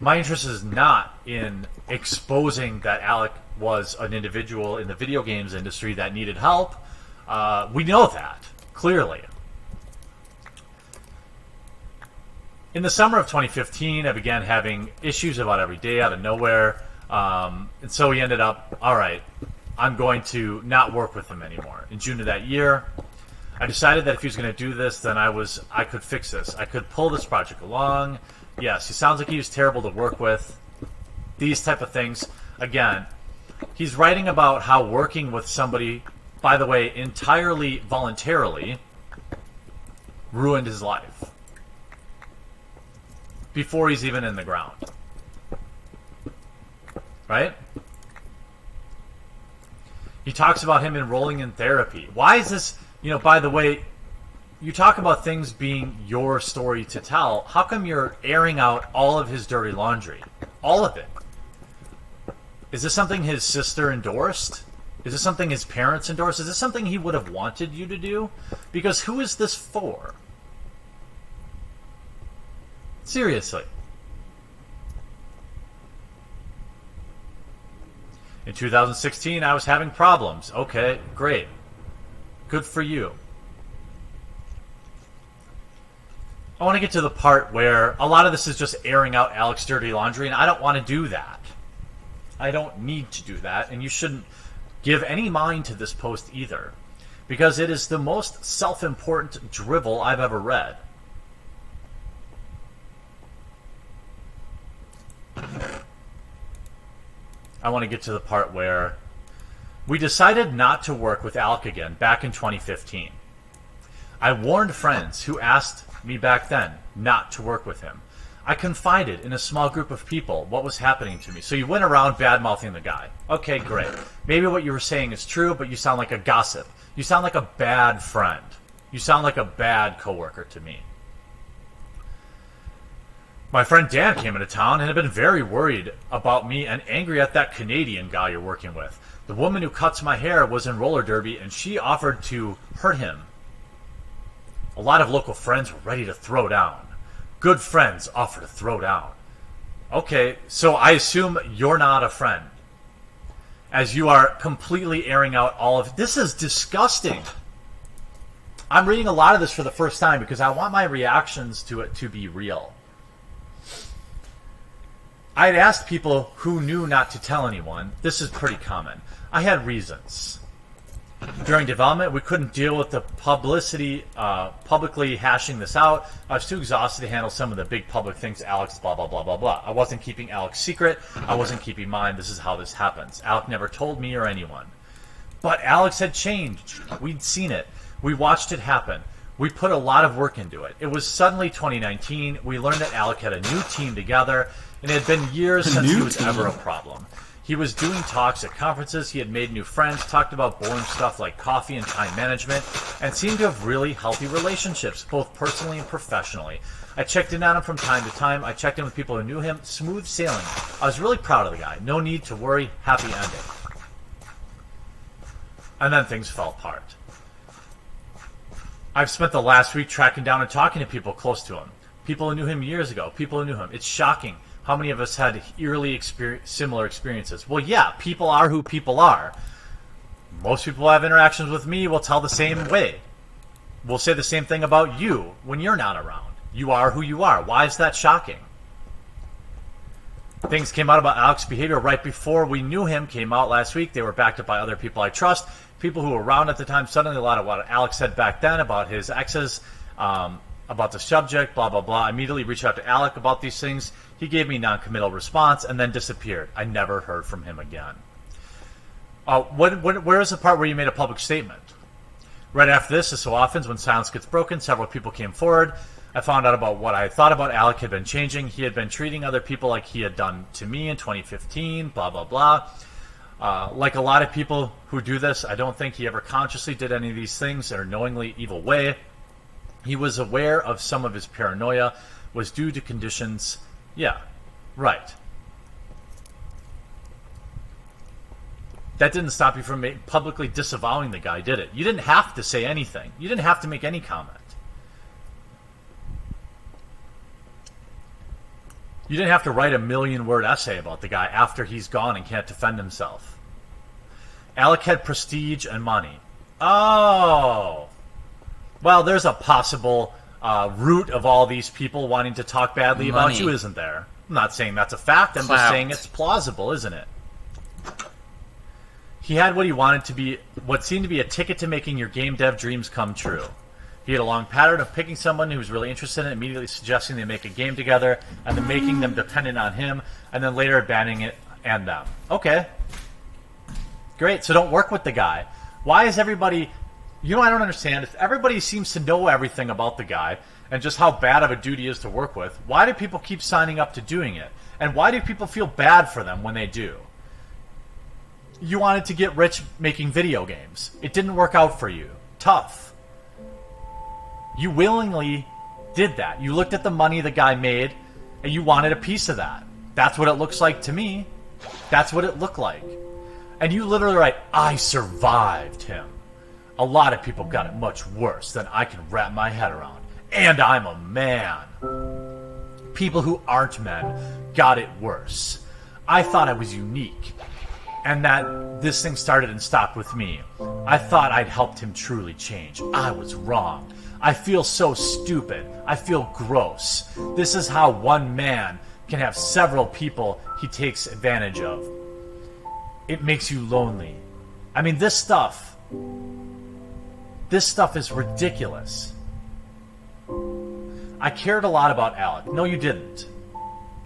my interest is not in exposing that Alec was an individual in the video games industry that needed help. We know that, clearly. In the summer of 2015, I began having issues about every day out of nowhere. And so he ended up, all right, I'm going to not work with him anymore. In June of that year, I decided that if he was going to do this, then I could fix this. I could pull this project along. Yes, he sounds like he was terrible to work with. These type of things. Again, he's writing about how working with somebody, by the way, entirely voluntarily, ruined his life. Before he's even in the ground. Right? He talks about him enrolling in therapy. Why is this, by the way, you talk about things being your story to tell. How come you're airing out all of his dirty laundry? All of it. Is this something his sister endorsed? Is this something his parents endorse? Is this something he would have wanted you to do? Because who is this for? Seriously. In 2016, I was having problems. Okay, great. Good for you. I want to get to the part where a lot of this is just airing out Alex's dirty laundry, and I don't want to do that. I don't need to do that, and you shouldn't give any mind to this post either, because it is the most self-important drivel I've ever read. I want to get to the part where we decided not to work with Alec again back in 2015. I warned friends who asked me back then not to work with him. I confided in a small group of people what was happening to me. So you went around bad-mouthing the guy. Okay, great. Maybe what you were saying is true, but you sound like a gossip. You sound like a bad friend. You sound like a bad coworker to me. My friend Dan came into town and had been very worried about me and angry at that Canadian guy you're working with. The woman who cuts my hair was in roller derby and she offered to hurt him. A lot of local friends were ready to throw down. Good friends offer to throw down. Okay, so I assume you're not a friend, as you are completely airing out all of... This is disgusting. I'm reading a lot of this for the first time because I want my reactions to it to be real. I had asked people who knew not to tell anyone. This is pretty common. I had reasons. During development, we couldn't deal with the publicity, publicly hashing this out. I was too exhausted to handle some of the big public things. Alex, blah, blah, blah, blah, blah. I wasn't keeping Alex secret. I wasn't keeping mine. This is how this happens. Alec never told me or anyone. But Alex had changed. We'd seen it. We watched it happen. We put a lot of work into it. It was suddenly 2019. We learned that Alec had a new team together, and it had been years since he was ever a problem. He was doing talks at conferences, he had made new friends, talked about boring stuff like coffee and time management, and seemed to have really healthy relationships, both personally and professionally. I checked in on him from time to time. I checked in with people who knew him. Smooth sailing. I was really proud of the guy. No need to worry. Happy ending. And then things fell apart. I've spent the last week tracking down and talking to people close to him. People who knew him years ago. People who knew him. It's shocking how many of us had eerily similar experiences. Well, yeah, people are who people are. Most people who have interactions with me will tell the same way. We'll say the same thing about you when you're not around. You are who you are. Why is that shocking? Things came out about Alex's behavior right before we knew him, came out last week. They were backed up by other people I trust. People who were around at the time. Suddenly a lot of what Alex said back then about his exes, about the subject, blah, blah, blah. I immediately reached out to Alec about these things. He gave me non-committal response and then disappeared. I never heard from him again. Where is the part where you made a public statement? Right after this, as so often, when silence gets broken, several people came forward. I found out about what I thought about Alec had been changing. He had been treating other people like he had done to me in 2015, blah, blah, blah. Like a lot of people who do this, I don't think he ever consciously did any of these things in a knowingly evil way. He was aware of some of his paranoia was due to conditions. Yeah, right. That didn't stop you from publicly disavowing the guy, did it? You didn't have to say anything. You didn't have to make any comment. You didn't have to write a 1,000,000-word essay about the guy after he's gone and can't defend himself. Alec had prestige and money. Oh. Well, there's a possible root of all these people wanting to talk badly about you, isn't there? I'm not saying that's a fact. I'm just saying it's plausible, isn't it? He had what he wanted to be, what seemed to be a ticket to making your game dev dreams come true. He had a long pattern of picking someone who was really interested in it, immediately suggesting they make a game together, and then making them dependent on him, and then later abandoning it and them. Okay. Great, so don't work with the guy. Why is everybody... You know, I don't understand. If everybody seems to know everything about the guy and just how bad of a dude he is to work with, why do people keep signing up to doing it? And why do people feel bad for them when they do? You wanted to get rich making video games. It didn't work out for you. Tough. You willingly did that. You looked at the money the guy made, and you wanted a piece of that. That's what it looks like to me. That's what it looked like. And you literally write, I survived him. A lot of people got it much worse than I can wrap my head around. And I'm a man. People who aren't men got it worse. I thought I was unique, and that this thing started and stopped with me. I thought I'd helped him truly change. I was wrong. I feel so stupid. I feel gross. This is how one man can have several people he takes advantage of. It makes you lonely. I mean, this stuff is ridiculous. I cared a lot about Alec. No, you didn't.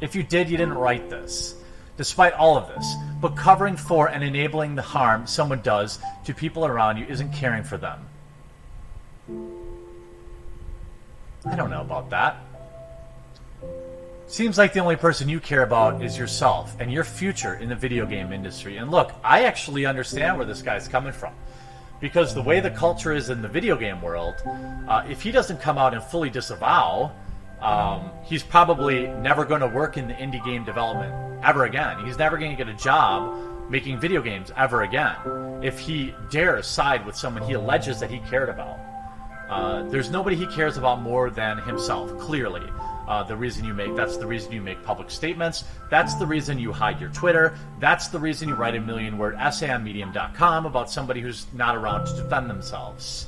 If you did, you didn't write this. Despite all of this, but covering for and enabling the harm someone does to people around you isn't caring for them. I don't know about that. Seems like the only person you care about is yourself and your future in the video game industry. And look, I actually understand where this guy's coming from. Because the way the culture is in the video game world, if he doesn't come out and fully disavow, he's probably never going to work in the indie game development ever again. He's never going to get a job making video games ever again if he dares side with someone he alleges that he cared about. There's nobody he cares about more than himself, clearly. That's the reason you make public statements. That's the reason you hide your Twitter. That's the reason you write a 1,000,000-word essay on Medium.com about somebody who's not around to defend themselves.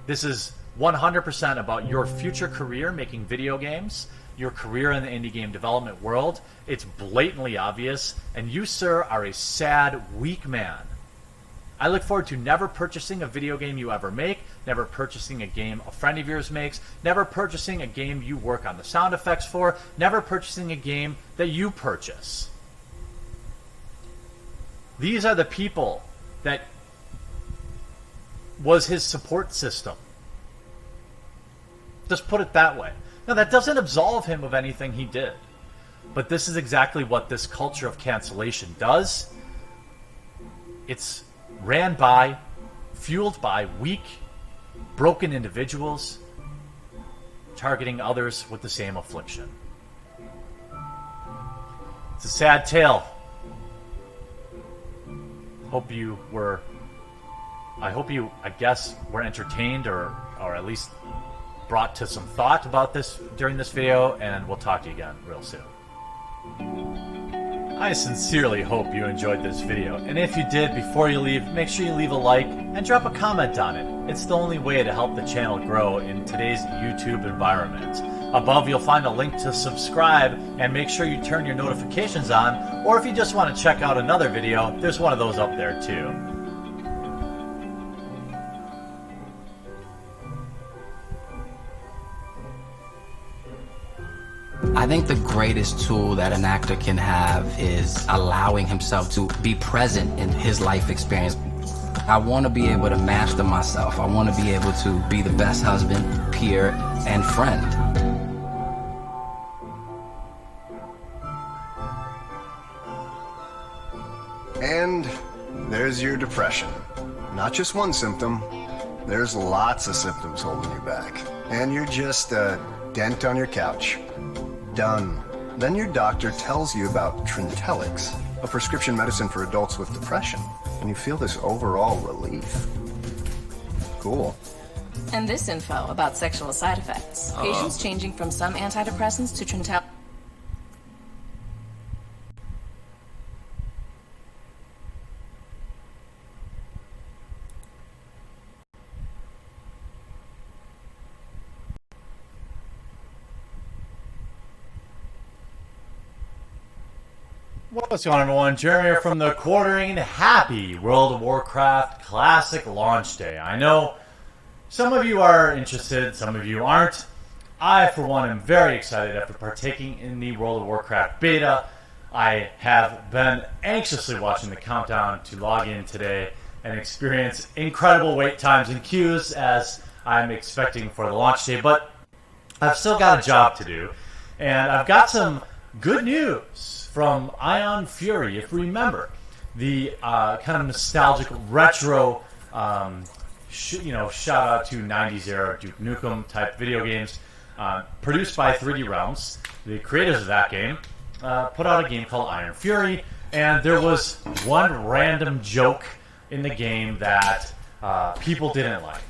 This is 100% about your future career making video games, your career in the indie game development world. It's blatantly obvious, and you, sir, are a sad, weak man. I look forward to never purchasing a video game you ever make, never purchasing a game a friend of yours makes, never purchasing a game you work on the sound effects for, never purchasing a game that you purchase. These are the people that was his support system. Just put it that way. Now, that doesn't absolve him of anything he did. But this is exactly what this culture of cancellation does. It's ran by, fueled by weak, broken individuals targeting others with the same affliction. It's a sad tale. I guess, were entertained or at least brought to some thought about this during this video, and we'll talk to you again real soon. I sincerely hope you enjoyed this video, and if you did, before you leave, make sure you leave a like and drop a comment on it. It's the only way to help the channel grow in today's YouTube environment. Above, you'll find a link to subscribe, and make sure you turn your notifications on, or if you just want to check out another video, there's one of those up there too. I think the greatest tool that an actor can have is allowing himself to be present in his life experience. I want to be able to master myself. I want to be able to be the best husband, peer, and friend. And there's your depression. Not just one symptom, there's lots of symptoms holding you back. And you're just a dent on your couch. Done. Then your doctor tells you about Trintellix, a prescription medicine for adults with depression, and you feel this overall relief. Cool. And this info about sexual side effects. Patients changing from some antidepressants to Trintellix. What's going on, everyone? Jeremy here from the Quartering. Happy World of Warcraft Classic Launch Day. I know some of you are interested, some of you aren't. I, for one, am very excited after partaking in the World of Warcraft beta. I have been anxiously watching the countdown to log in today and experience incredible wait times and queues as I'm expecting for the launch day, but I've still got a job to do, and I've got some good news from Ion Fury. If you remember, the kind of nostalgic retro, shout out to 90s era Duke Nukem type video games, produced by 3D Realms. The creators of that game put out a game called Iron Fury, And there was one random joke in the game that people didn't like.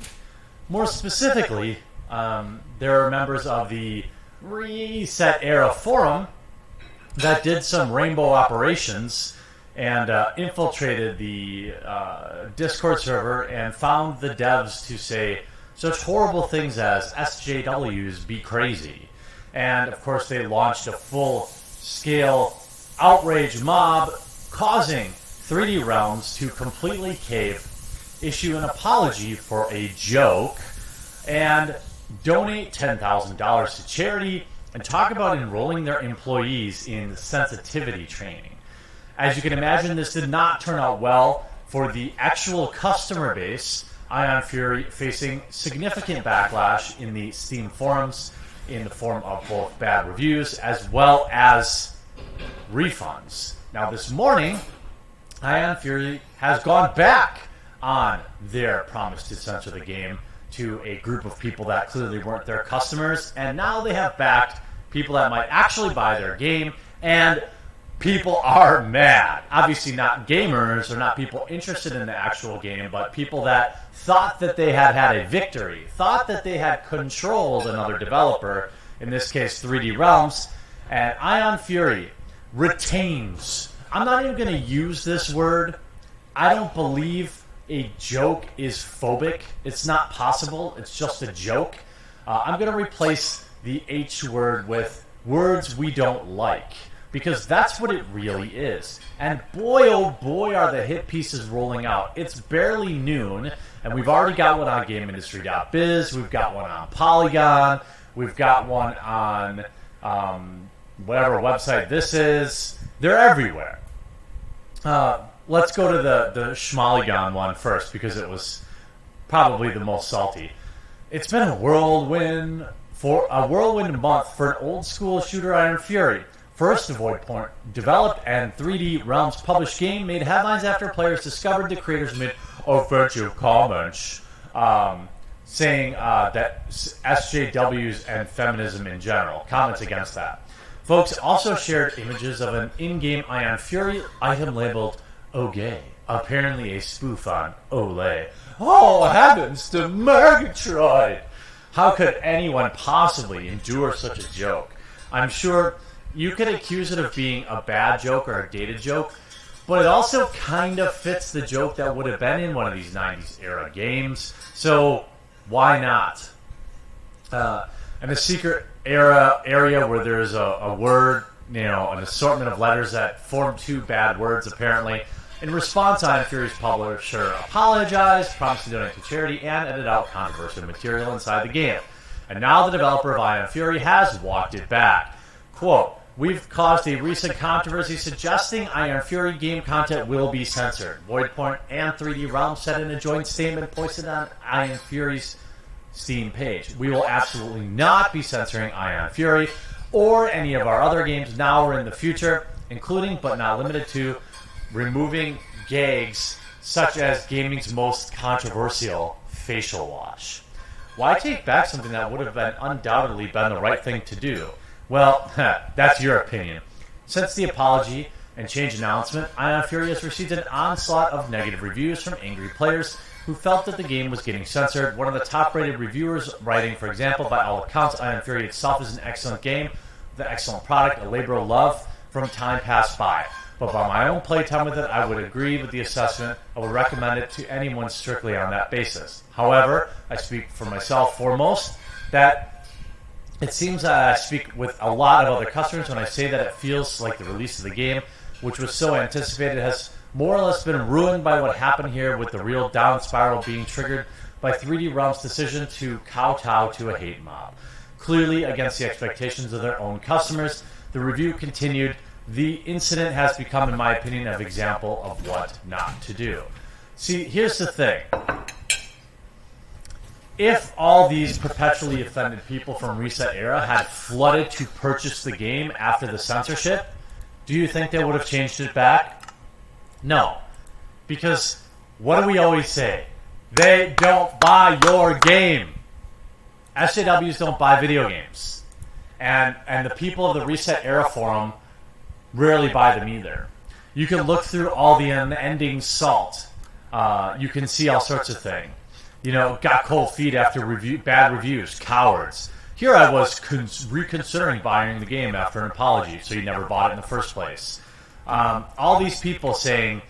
More specifically, there are members of the Reset Era forum that did some rainbow operations and infiltrated the Discord server and found the devs to say such horrible things as SJWs be crazy. And of course they launched a full-scale outrage mob, causing 3D Realms to completely cave, issue an apology for a joke, and donate $10,000 to charity, and talk about enrolling their employees in sensitivity training. As you can imagine, this did not turn out well for the actual customer base. Ion Fury facing significant backlash in the Steam forums in the form of both bad reviews as well as refunds. Now this morning, Ion Fury has gone back on their promise to censor the game to a group of people that clearly weren't their customers, and now they have backed people that might actually buy their game, and people are mad. Obviously not gamers or not people interested in the actual game, but people that thought that they had had a victory, thought that they had controlled another developer, in this case 3D Realms, and Ion Fury retains. I'm not even going to use this word. I don't believe a joke is phobic. It's not possible. It's just a joke. I'm going to replace the H word with words we don't like, because that's what it really is. And boy, oh boy, are the hit pieces rolling out. It's barely noon, and we've already got one on GameIndustry.biz. We've got one on Polygon. We've got one on whatever website this is. They're everywhere. Let's go to the Schmaligon one first, because it was probably the most salty. It's been a whirlwind month for an old school shooter, Iron Fury. First, Avoid Point developed and 3D Realms published game made headlines after players discovered the creators made offensive comments, saying that SJWs and feminism in general, comments against that. Folks also shared images of an in-game Ion Fury item labeled "Oh Gay," apparently a spoof on Olay. Oh, heavens to Murgatroyd! How could anyone possibly endure such a joke? I'm sure you could accuse it of being a bad joke or a dated joke, but it also kind of fits the joke that would have been in one of these 90s era games, so why not? And the secret area where there's a word, an assortment of letters that form two bad words apparently. In response, Ion Fury's publisher apologized, promised to donate to charity, and edited out controversial material inside the game. And now the developer of Ion Fury has walked it back. Quote, "We've caused a recent controversy suggesting Ion Fury game content will be censored." Voidpoint and 3D Realms said in a joint statement posted on Ion Fury's Steam page. "We will absolutely not be censoring Ion Fury or any of our other games now or in the future, including but not limited to removing gags such as gaming's most controversial facial wash." Why take back something that would have undoubtedly been the right thing to do? Well, that's your opinion. Since the apology and change announcement, Ion Fury has received an onslaught of negative reviews from angry players who felt that the game was getting censored. One of the top-rated reviewers writing, for example, "By all accounts, Ion Fury itself is an excellent game, an excellent product, a labor of love from time passed by. But by my own playtime with it, I would agree with the assessment. I would recommend it to anyone strictly on that basis. However, I speak for myself foremost, that it seems that I speak with a lot of other customers when I say that it feels like the release of the game, which was so anticipated, has more or less been ruined by what happened here, with the real down spiral being triggered by 3D Realms' decision to kowtow to a hate mob, clearly against the expectations of their own customers." The review continued, "The incident has become, in my opinion, an example of what not to do." See, here's the thing. If all these perpetually offended people from Reset Era had flooded to purchase the game after the censorship, do you think they would have changed it back? No. Because what do we always say? They don't buy your game. SJWs don't buy video games. And the people of the Reset Era forum rarely buy them either. You can look through all the unending salt. You can see all sorts of things. Got cold feet after bad reviews. Cowards. Here I was reconsidering buying the game after an apology, so you never bought it in the first place. All these people saying,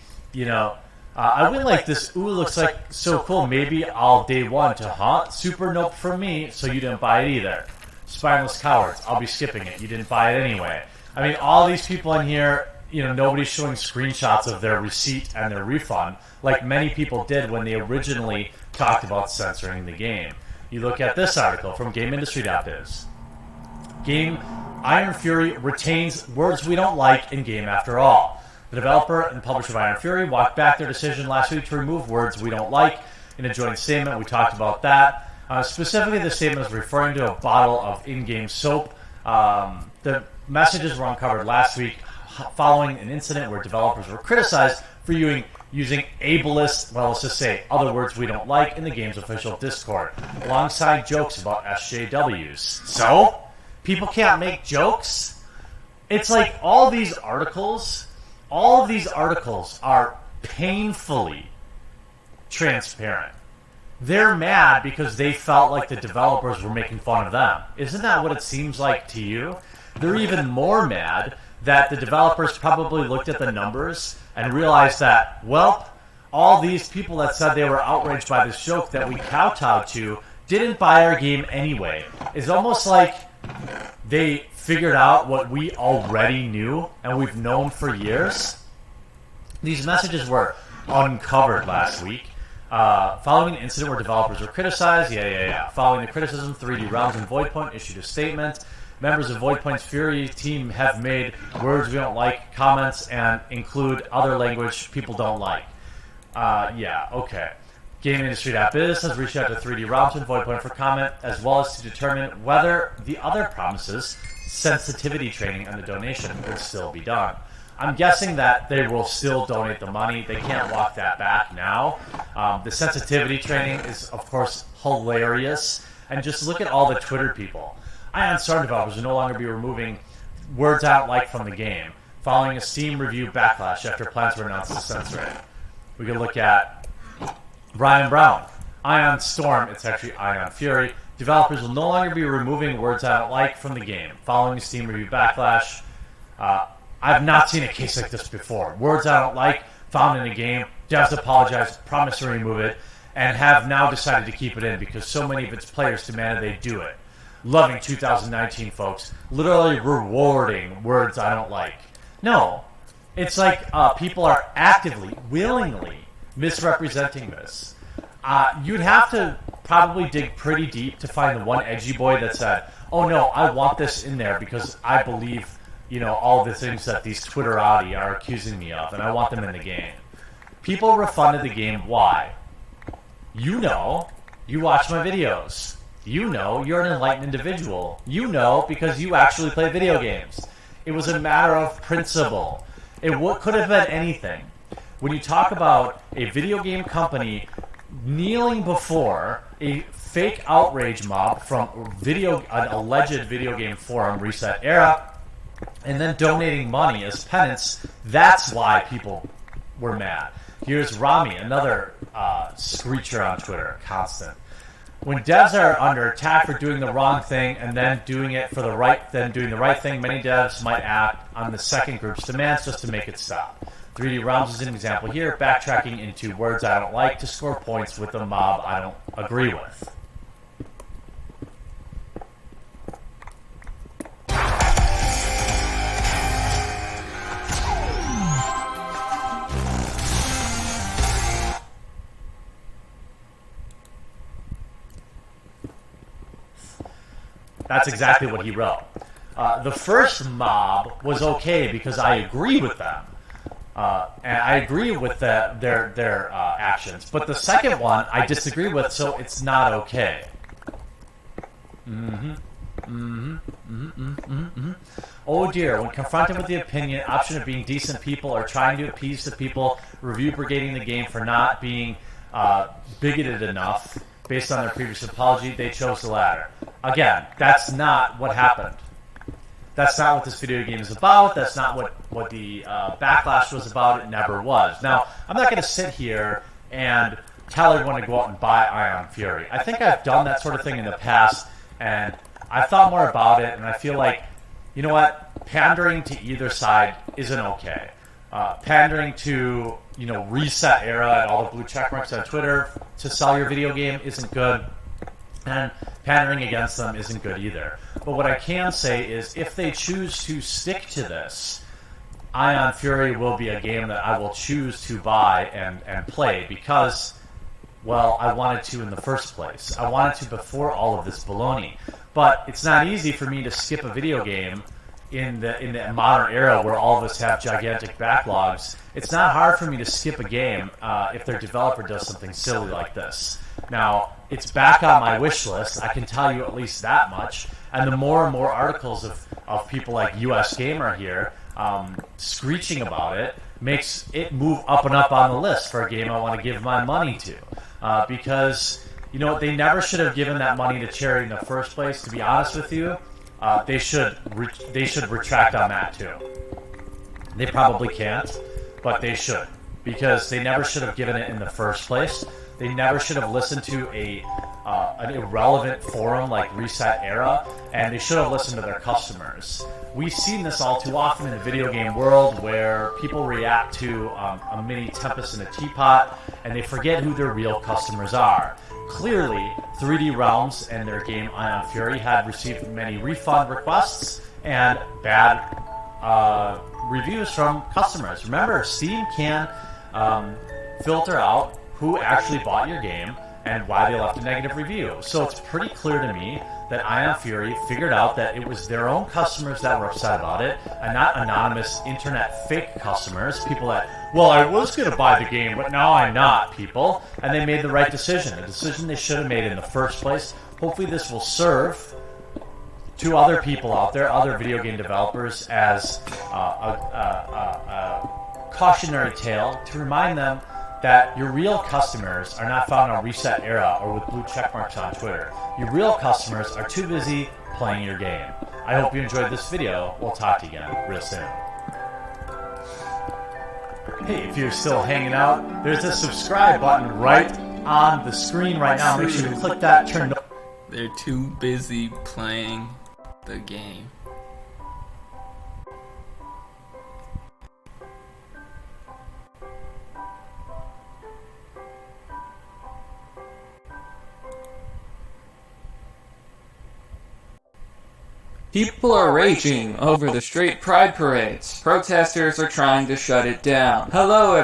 I went like this. Ooh, looks like so cool. Maybe I'll day one to super nope for me, so you didn't buy it either. Spineless cowards. I'll be skipping it. You didn't buy it anyway. I mean, all these people in here, nobody's showing screenshots of their receipt and their refund, like many people did when they originally talked about censoring the game. You look at this article from GameIndustry.biz. Game Iron Fury retains words we don't like in game after all. The developer and publisher of Iron Fury walked back their decision last week to remove words we don't like in a joint statement. We talked about that. Specifically, the statement is referring to a bottle of in-game soap. The messages were uncovered last week following an incident where developers were criticized for using ableist, well, let's just say, other words we don't like in the game's official Discord, alongside jokes about SJWs. So? People can't make jokes? It's like all these articles are painfully transparent. They're mad because they felt like the developers were making fun of them. Isn't that what it seems like to you? They're even more mad that the developers probably looked at the numbers and realized that, well, all these people that said they were outraged by this joke that we kowtowed to didn't buy our game anyway. It's almost like they figured out what we already knew and we've known for years. These messages were uncovered last week. Following an incident where developers were criticized, Following the criticism, 3D Realms and Voidpoint issued a statement. Members of Voidpoint's Fury team have made words we don't like comments and include other language people don't like. GameIndustry.biz has reached out to 3D Realms and Voidpoint for comment, as well as to determine whether the other promises, sensitivity training and the donation, will still be done. I'm guessing that they will still donate the money. They can't walk that back now. The sensitivity training is, of course, hilarious. And just look at all the Twitter people. Ion Storm developers will no longer be removing words I don't like from the game, following a Steam review backlash after plans were announced to censor it. We can look at Ryan Brown. Ion Storm, it's actually Ion Fury. Developers will no longer be removing words I don't like from the game, following a Steam review backlash. I've not seen a case like this before. Words I don't like found in a game, devs apologized, promised to remove it, and have now decided to keep it in because so many of its players demanded they do it. Loving 2019, folks. Literally rewarding words I don't like. No. It's like people are actively, willingly misrepresenting this. You'd have to probably dig pretty deep to find the one edgy boy that said, oh no, I want this in there because I believe, all the things that these Twitterati are accusing me of, and I want them in the game. People refunded the game. Why? You watch my videos. You're an enlightened individual. Because you actually play video games. It was a matter of principle. It could have been anything. When you talk about a video game company kneeling before a fake outrage mob from an alleged video game forum, Reset Era, and then donating money as penance, that's why people were mad. Here's Rami, another screecher on Twitter, constant. When devs are under attack for doing the wrong thing and then doing the right thing, many devs might act on the second group's demands just to make it stop. 3D Realms is an example here, backtracking into words I don't like to score points with a mob I don't agree with. That's exactly what he wrote. The first mob was okay because I agree with them. And I agree with their actions. But the second one I disagree with, so it's not okay. Oh dear, when confronted with the option of being decent people or trying to appease the people review brigading the game for not being bigoted enough based on their previous apology, they chose the latter. Again, that's not what happened. That's not what this video game is about. That's not what the backlash was about. It never was. Now, I'm not going to sit here and tell everyone to go out and buy Ion Fury. I think I've done that sort of thing in the past, and I've thought more about it, and I feel like, you know what, pandering to either side isn't okay. Pandering to, Reset Era and all the blue checkmarks on Twitter to sell your video game isn't good, and pandering against them isn't good either. But what I can say is, if they choose to stick to this, Ion Fury will be a game that I will choose to buy and play because, well, I wanted to in the first place. I wanted to before all of this baloney. But it's not easy for me to skip a video game in the modern era where all of us have gigantic backlogs. It's not hard for me to skip a game if their developer does something silly like this. Now, it's back on my wish list, I can tell you at least that much, and the more and more articles of people like US Gamer here screeching about it makes it move up and up on the list for a game I want to give my money to. Because, they never should have given that money to charity in the first place, to be honest with you. They should retract on that too. They probably can't, but they should, because they never should have given it in the first place. They never should have listened to an irrelevant forum like Reset Era, and they should have listened to their customers. We've seen this all too often in the video game world, where people react to a mini tempest in a teapot, and they forget who their real customers are. Clearly, 3D Realms and their game Ion Fury had received many refund requests and bad reviews from customers. Remember, Steam can filter out who actually bought your game and why they left a negative review. So it's pretty clear to me that Ion Fury figured out that it was their own customers that were upset about it, and not anonymous internet fake customers, people that, well, I was going to buy the game, but now I'm not, people. And they made the right decision, a decision they should have made in the first place. Hopefully this will serve to other people out there, other video game developers, as a cautionary tale to remind them that your real customers are not found on Reset Era or with blue checkmarks on Twitter. Your real customers are too busy playing your game. I hope you enjoyed this video. We'll talk to you again real soon. Hey, if you're still hanging out, there's a subscribe button right on the screen right now. Make sure to click that, turn it. They're too busy playing the game. People are raging over the straight pride parades. Protesters are trying to shut it down. Hello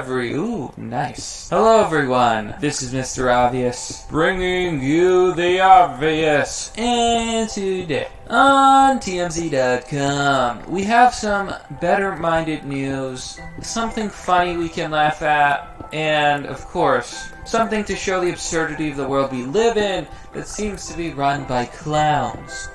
nice. Hello everyone, this is Mr. Obvious, bringing you the obvious. And today, on TMZ.com, we have some better-minded news, something funny we can laugh at, and, of course, something to show the absurdity of the world we live in that seems to be run by clowns.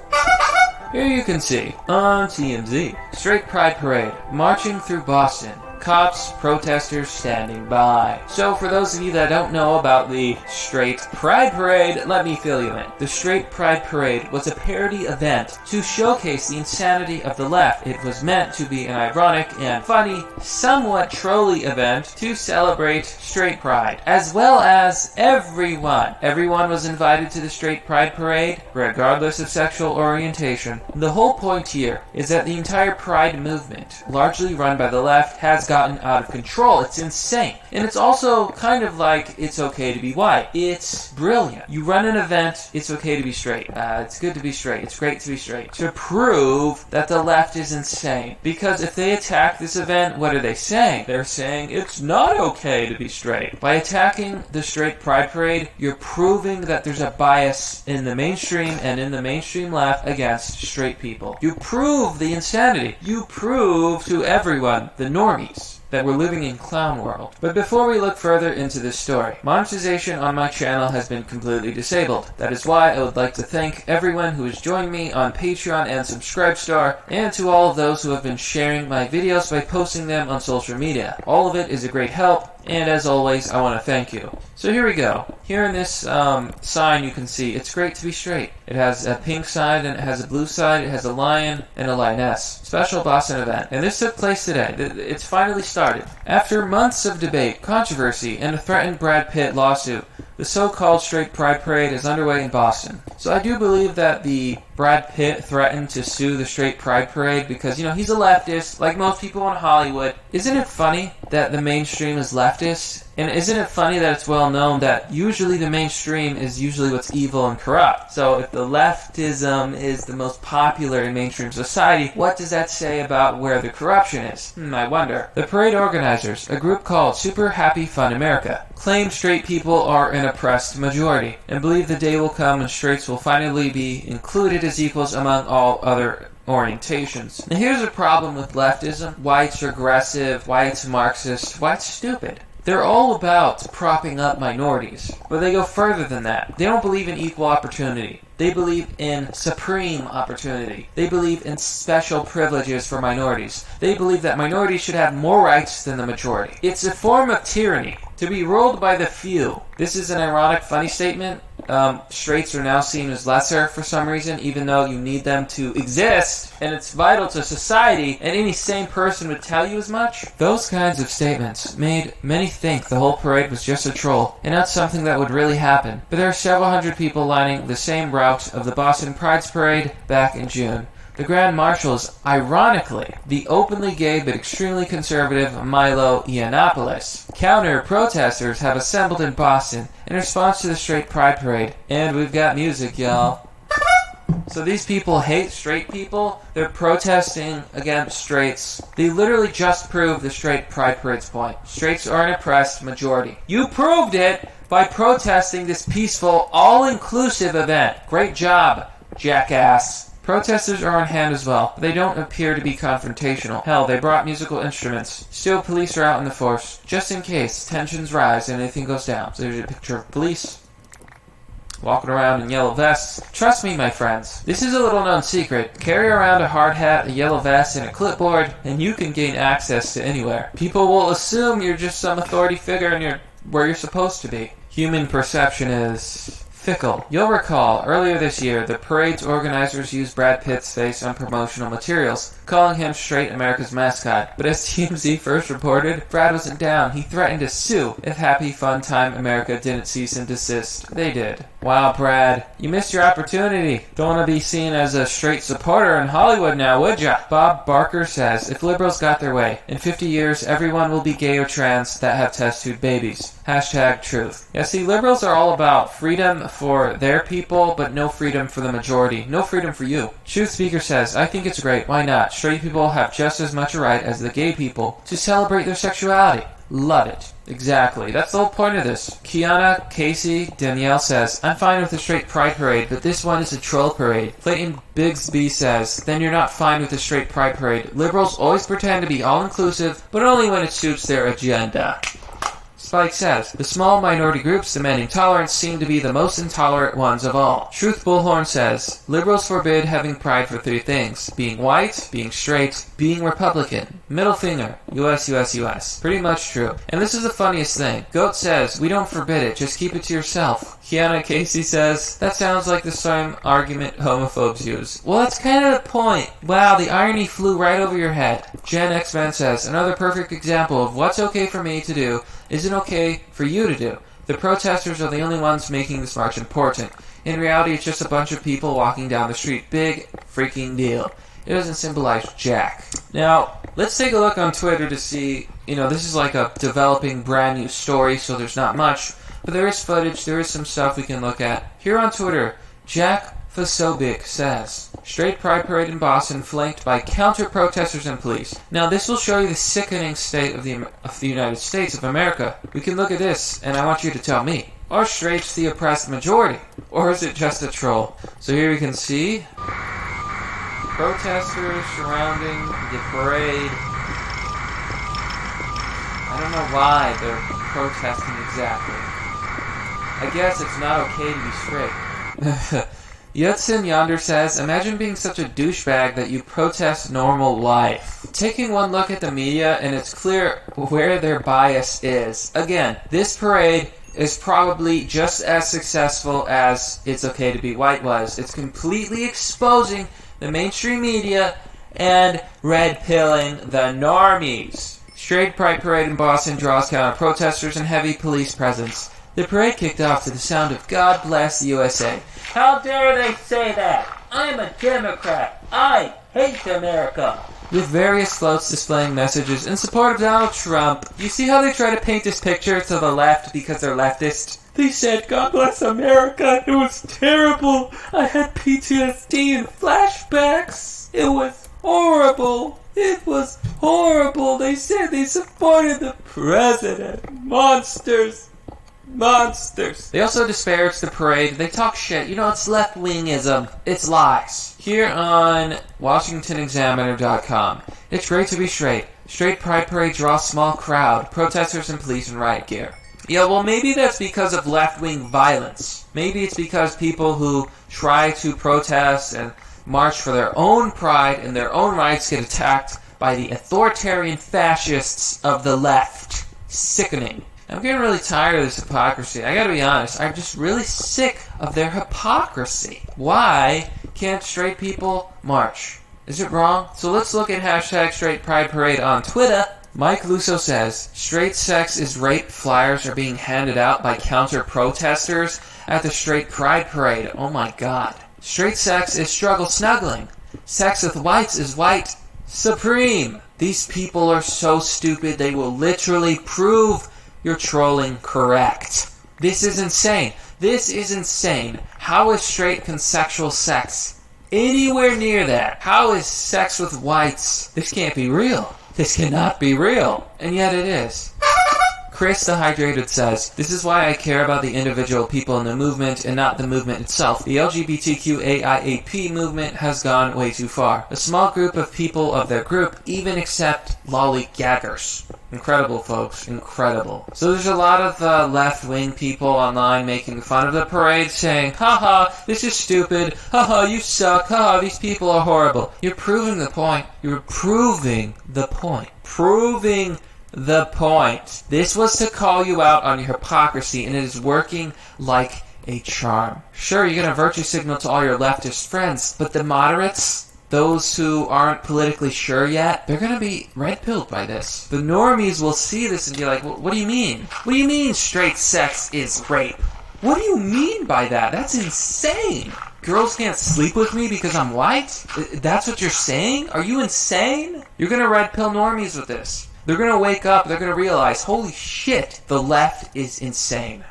Here you can see, on TMZ, Straight Pride Parade, marching through Boston. Cops, protesters standing by. So for those of you that don't know about the Straight Pride Parade, let me fill you in. The Straight Pride Parade was a parody event to showcase the insanity of the left. It was meant to be an ironic and funny, somewhat trolly event to celebrate straight pride, as well as everyone. Everyone was invited to the Straight Pride Parade, regardless of sexual orientation. The whole point here is that the entire pride movement, largely run by the left, has gotten out of control. It's insane. And it's also kind of like it's okay to be white. It's brilliant. You run an event, it's okay to be straight. It's good to be straight. It's great to be straight. To prove that the left is insane. Because if they attack this event, what are they saying? They're saying it's not okay to be straight. By attacking the Straight Pride Parade, you're proving that there's a bias in the mainstream and in the mainstream left against straight people. You prove the insanity. You prove to everyone, the normies, that we're living in clown world. But before we look further into this story, monetization on my channel has been completely disabled. That is why I would like to thank everyone who has joined me on Patreon and Subscribestar, and to all of those who have been sharing my videos by posting them on social media. All of it is a great help, And as always, I want to thank you. So here we go. Here in this sign you can see, it's great to be straight. It has a pink side and it has a blue side. It has a lion and a lioness. Special Boston event. And this took place today. It's finally started. After months of debate, controversy, and a threatened Brad Pitt lawsuit, the so-called Straight Pride Parade is underway in Boston. So I do believe that the Brad Pitt threatened to sue the Straight Pride Parade because, you know, he's a leftist, like most people in Hollywood. Isn't it funny that the mainstream is leftist? And isn't it funny that it's well known that usually the mainstream is usually what's evil and corrupt? So if the leftism is the most popular in mainstream society, what does that say about where the corruption is? I wonder. The parade organizers, a group called Super Happy Fun America, claim straight people are an oppressed majority and believe the day will come when straights will finally be included as equals among all other orientations. Now here's a problem with leftism, why it's regressive, why it's Marxist, why it's stupid. They're all about propping up minorities, but they go further than that. They don't believe in equal opportunity. They believe in supreme opportunity. They believe in special privileges for minorities. They believe that minorities should have more rights than the majority. It's a form of tyranny to be ruled by the few. This is an ironic, funny statement. Straights are now seen as lesser for some reason, even though you need them to exist, and it's vital to society, and any sane person would tell you as much. Those kinds of statements made many think the whole parade was just a troll, and not something that would really happen. But there are several hundred people lining the same route of the Boston Pride's Parade back in June. The Grand Marshal is, ironically, the openly gay but extremely conservative Milo Yiannopoulos. Counter-protesters have assembled in Boston in response to the Straight Pride Parade. And we've got music, y'all. So these people hate straight people. They're protesting against straights. They literally just proved the Straight Pride Parade's point. Straights are an oppressed majority. You proved it by protesting this peaceful, all-inclusive event. Great job, jackass. Protesters are on hand as well, but they don't appear to be confrontational. Hell, they brought musical instruments. Still, police are out in the force, just in case tensions rise and anything goes down. So there's a picture of police walking around in yellow vests. Trust me, my friends, this is a little-known secret. Carry around a hard hat, a yellow vest, and a clipboard, and you can gain access to anywhere. People will assume you're just some authority figure and you're where you're supposed to be. Human perception is fickle. You'll recall, earlier this year, the parade's organizers used Brad Pitt's face on promotional materials, calling him Straight America's mascot. But as TMZ first reported, Brad wasn't down. He threatened to sue if Happy Fun Time America didn't cease and desist. They did. Wow, Brad, you missed your opportunity. Don't want to be seen as a straight supporter in Hollywood now, would ya? Bob Barker says, if liberals got their way, in 50 years everyone will be gay or trans that have test tube babies. Hashtag truth. Yeah, see, liberals are all about freedom for their people, but no freedom for the majority. No freedom for you. Truth Speaker says, I think it's great. Why not? Straight people have just as much a right as the gay people to celebrate their sexuality. Love it. Exactly. That's the whole point of this. Kiana, Casey, Danielle says, I'm fine with the Straight Pride Parade, but this one is a troll parade. Clayton Bigsby says, then you're not fine with the Straight Pride Parade. Liberals always pretend to be all-inclusive, but only when it suits their agenda. Spike says, the small minority groups demanding tolerance seem to be the most intolerant ones of all. Truth Bullhorn says, liberals forbid having pride for 3 things. Being white, being straight, being Republican. Middle finger. US, US, US. Pretty much true. And this is the funniest thing. Goat says, we don't forbid it, just keep it to yourself. Kiana Casey says, that sounds like the same argument homophobes use. Well, that's kind of the point. Wow, the irony flew right over your head. Jen X-Men says, another perfect example of what's okay for me to do isn't okay for you to do. The protesters are the only ones making this march important. In reality, it's just a bunch of people walking down the street. Big freaking deal. It doesn't symbolize jack. Now, let's take a look on Twitter to see, this is like a developing brand new story, so there's not much. But there is footage, there is some stuff we can look at. Here on Twitter, Jack Fasobic says, Straight Pride Parade in Boston flanked by counter-protesters and police. Now this will show you the sickening state of the United States of America. We can look at this, and I want you to tell me, are straights the oppressed majority? Or is it just a troll? So here we can see protesters surrounding the parade. I don't know why they're protesting exactly. I guess it's not okay to be straight. Yudson Yonder says, imagine being such a douchebag that you protest normal life. Taking one look at the media, and it's clear where their bias is. Again, this parade is probably just as successful as It's Okay to Be White was. It's completely exposing the mainstream media and red-pilling the normies. Straight Pride Parade in Boston draws counter protesters and heavy police presence. The parade kicked off to the sound of God Bless the USA. How dare they say that? I'm a Democrat. I hate America. With various floats displaying messages in support of Donald Trump. You see how they try to paint this picture to the left because they're leftist? They said, God bless America. It was terrible. I had PTSD and flashbacks. It was horrible. It was horrible. They said they supported the president. Monsters. Monsters. They also disparage the parade. They talk shit. You know, it's left-wingism. It's lies. Here on WashingtonExaminer.com. It's great to be straight. Straight Pride Parade draws small crowd. Protesters and police in riot gear. Yeah, well, maybe that's because of left-wing violence. Maybe it's because people who try to protest and march for their own pride and their own rights get attacked by the authoritarian fascists of the left. Sickening. I'm getting really tired of this hypocrisy. I gotta be honest, I'm just really sick of their hypocrisy. Why can't straight people march? Is it wrong? So let's look at hashtag Straight Pride Parade on Twitter. Mike Lusso says, straight sex is rape flyers are being handed out by counter-protesters at the Straight Pride Parade. Oh my god. Straight sex is struggle snuggling. Sex with whites is white supreme. These people are so stupid they will literally prove you're trolling correct. This is insane. This is insane. How is straight consensual sex anywhere near that? How is sex with whites? This can't be real. This cannot be real. And yet it is. Chris the Hydrated says, this is why I care about the individual people in the movement and not the movement itself. The LGBTQAIAP movement has gone way too far. A small group of people of their group even accept lollygaggers. Incredible, folks. Incredible. So there's a lot of left-wing people online making fun of the parade, saying, haha, this is stupid. Haha, you suck. Haha, these people are horrible. You're proving the point. You're proving the point. Proving the point. This was to call you out on your hypocrisy, and it is working like a charm. Sure, you're gonna virtue signal to all your leftist friends, but the moderates, those who aren't politically sure yet, they're gonna be red-pilled by this. The normies will see this and be like, what do you mean? What do you mean straight sex is rape? What do you mean by that? That's insane. Girls can't sleep with me because I'm white? That's what you're saying? Are you insane? You're gonna red-pill normies with this. They're going to wake up, they're going to realize, holy shit, the left is insane.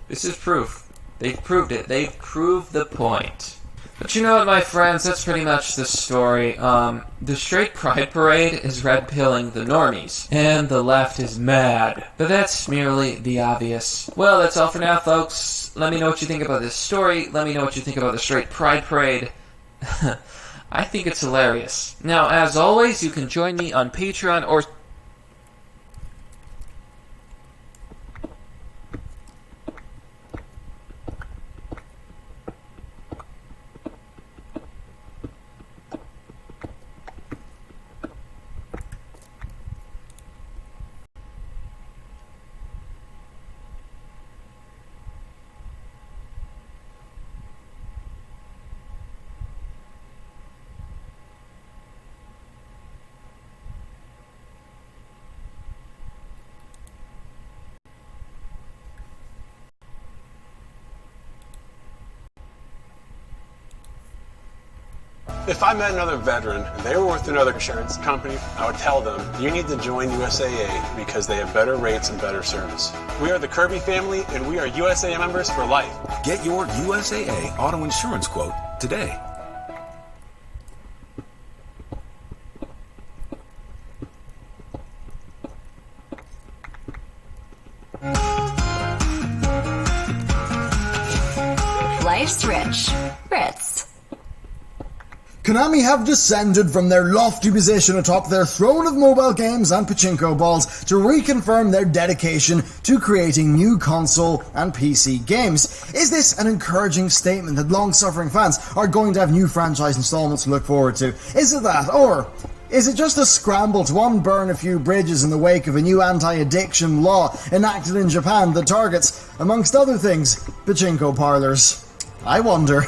This is proof. They've proved it. They've proved the point. But you know what, my friends, that's pretty much the story. The Straight Pride Parade is red-pilling the normies, and the left is mad. But that's merely the obvious. Well, that's all for now, folks. Let me know what you think about this story. Let me know what you think about the Straight Pride Parade. I think it's hilarious. Now, as always, you can join me on Patreon or... If I met another veteran and they were with another insurance company, I would tell them, you need to join USAA because they have better rates and better service. We are the Kirby family and we are USAA members for life. Get your USAA auto insurance quote today. Life's rich. Ritz. Konami have descended from their lofty position atop their throne of mobile games and pachinko balls to reconfirm their dedication to creating new console and PC games. Is this an encouraging statement that long-suffering fans are going to have new franchise installments to look forward to? Is it that, or is it just a scramble to unburn a few bridges in the wake of a new anti-addiction law enacted in Japan that targets, amongst other things, pachinko parlors? I wonder.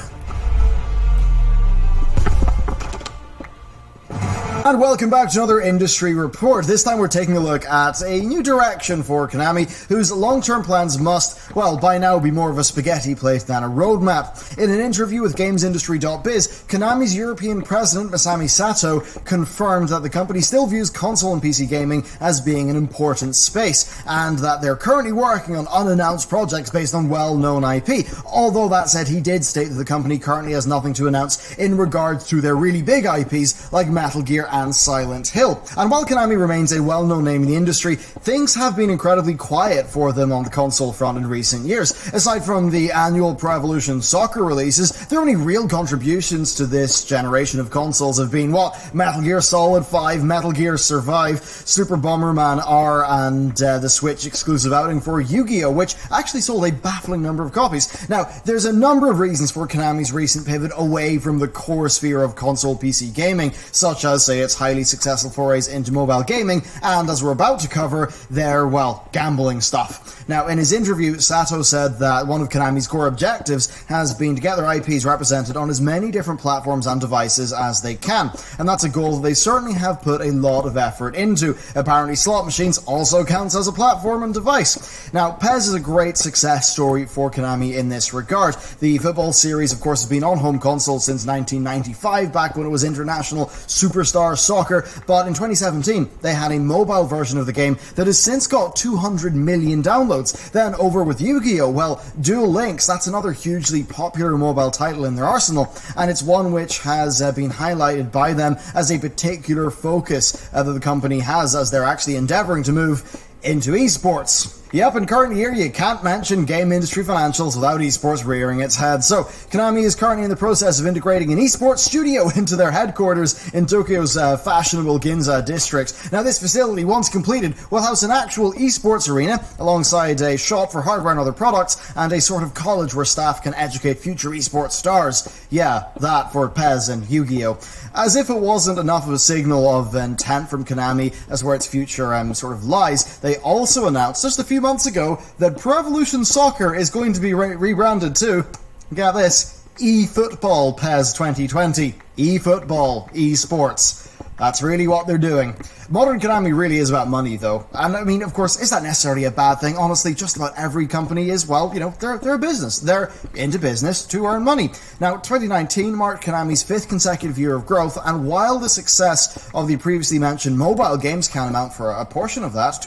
And welcome back to another industry report. This time we're taking a look at a new direction for Konami, whose long-term plans must, well, by now be more of a spaghetti plate than a roadmap. In an interview with GamesIndustry.biz, Konami's European president, Masami Sato, confirmed that the company still views console and PC gaming as being an important space, and that they're currently working on unannounced projects based on well-known IP. Although that said, he did state that the company currently has nothing to announce in regards to their really big IPs like Metal Gear and Silent Hill. And while Konami remains a well-known name in the industry, things have been incredibly quiet for them on the console front in recent years. Aside from the annual Pro Evolution Soccer releases, their only real contributions to this generation of consoles have been, Metal Gear Solid 5, Metal Gear Survive, Super Bomberman R, and the Switch exclusive outing for Yu-Gi-Oh!, which actually sold a baffling number of copies. Now, there's a number of reasons for Konami's recent pivot away from the core sphere of console PC gaming, such as, say, its highly successful forays into mobile gaming, and as we're about to cover, their, gambling stuff. Now, in his interview, Sato said that one of Konami's core objectives has been to get their IPs represented on as many different platforms and devices as they can, and that's a goal that they certainly have put a lot of effort into. Apparently, slot machines also counts as a platform and device. Now, PES is a great success story for Konami in this regard. The football series, of course, has been on home console since 1995, back when it was International Superstar Soccer, but in 2017 they had a mobile version of the game that has since got 200 million downloads. Then over with Yu-Gi-Oh! Duel Links, that's another hugely popular mobile title in their arsenal, and it's one which has been highlighted by them as a particular focus that the company has as they're actually endeavouring to move into esports. Yep, and currently here you can't mention game industry financials without esports rearing its head. So, Konami is currently in the process of integrating an esports studio into their headquarters in Tokyo's fashionable Ginza district. Now, this facility, once completed, will house an actual esports arena alongside a shop for hardware and other products, and a sort of college where staff can educate future esports stars. Yeah, that for PES and Yu-Gi-Oh! As if it wasn't enough of a signal of intent from Konami as where its future sort of lies, they also announced just a few months ago that Pro Evolution Soccer is going to be rebranded to, get this, eFootball PES 2020. eFootball, eSports. That's really what they're doing. Modern Konami really is about money, though. And I mean, of course, is that necessarily a bad thing? Honestly, just about every company is, they're a business. They're into business to earn money. Now, 2019 marked Konami's 5th consecutive year of growth, and while the success of the previously mentioned mobile games can amount for a portion of that,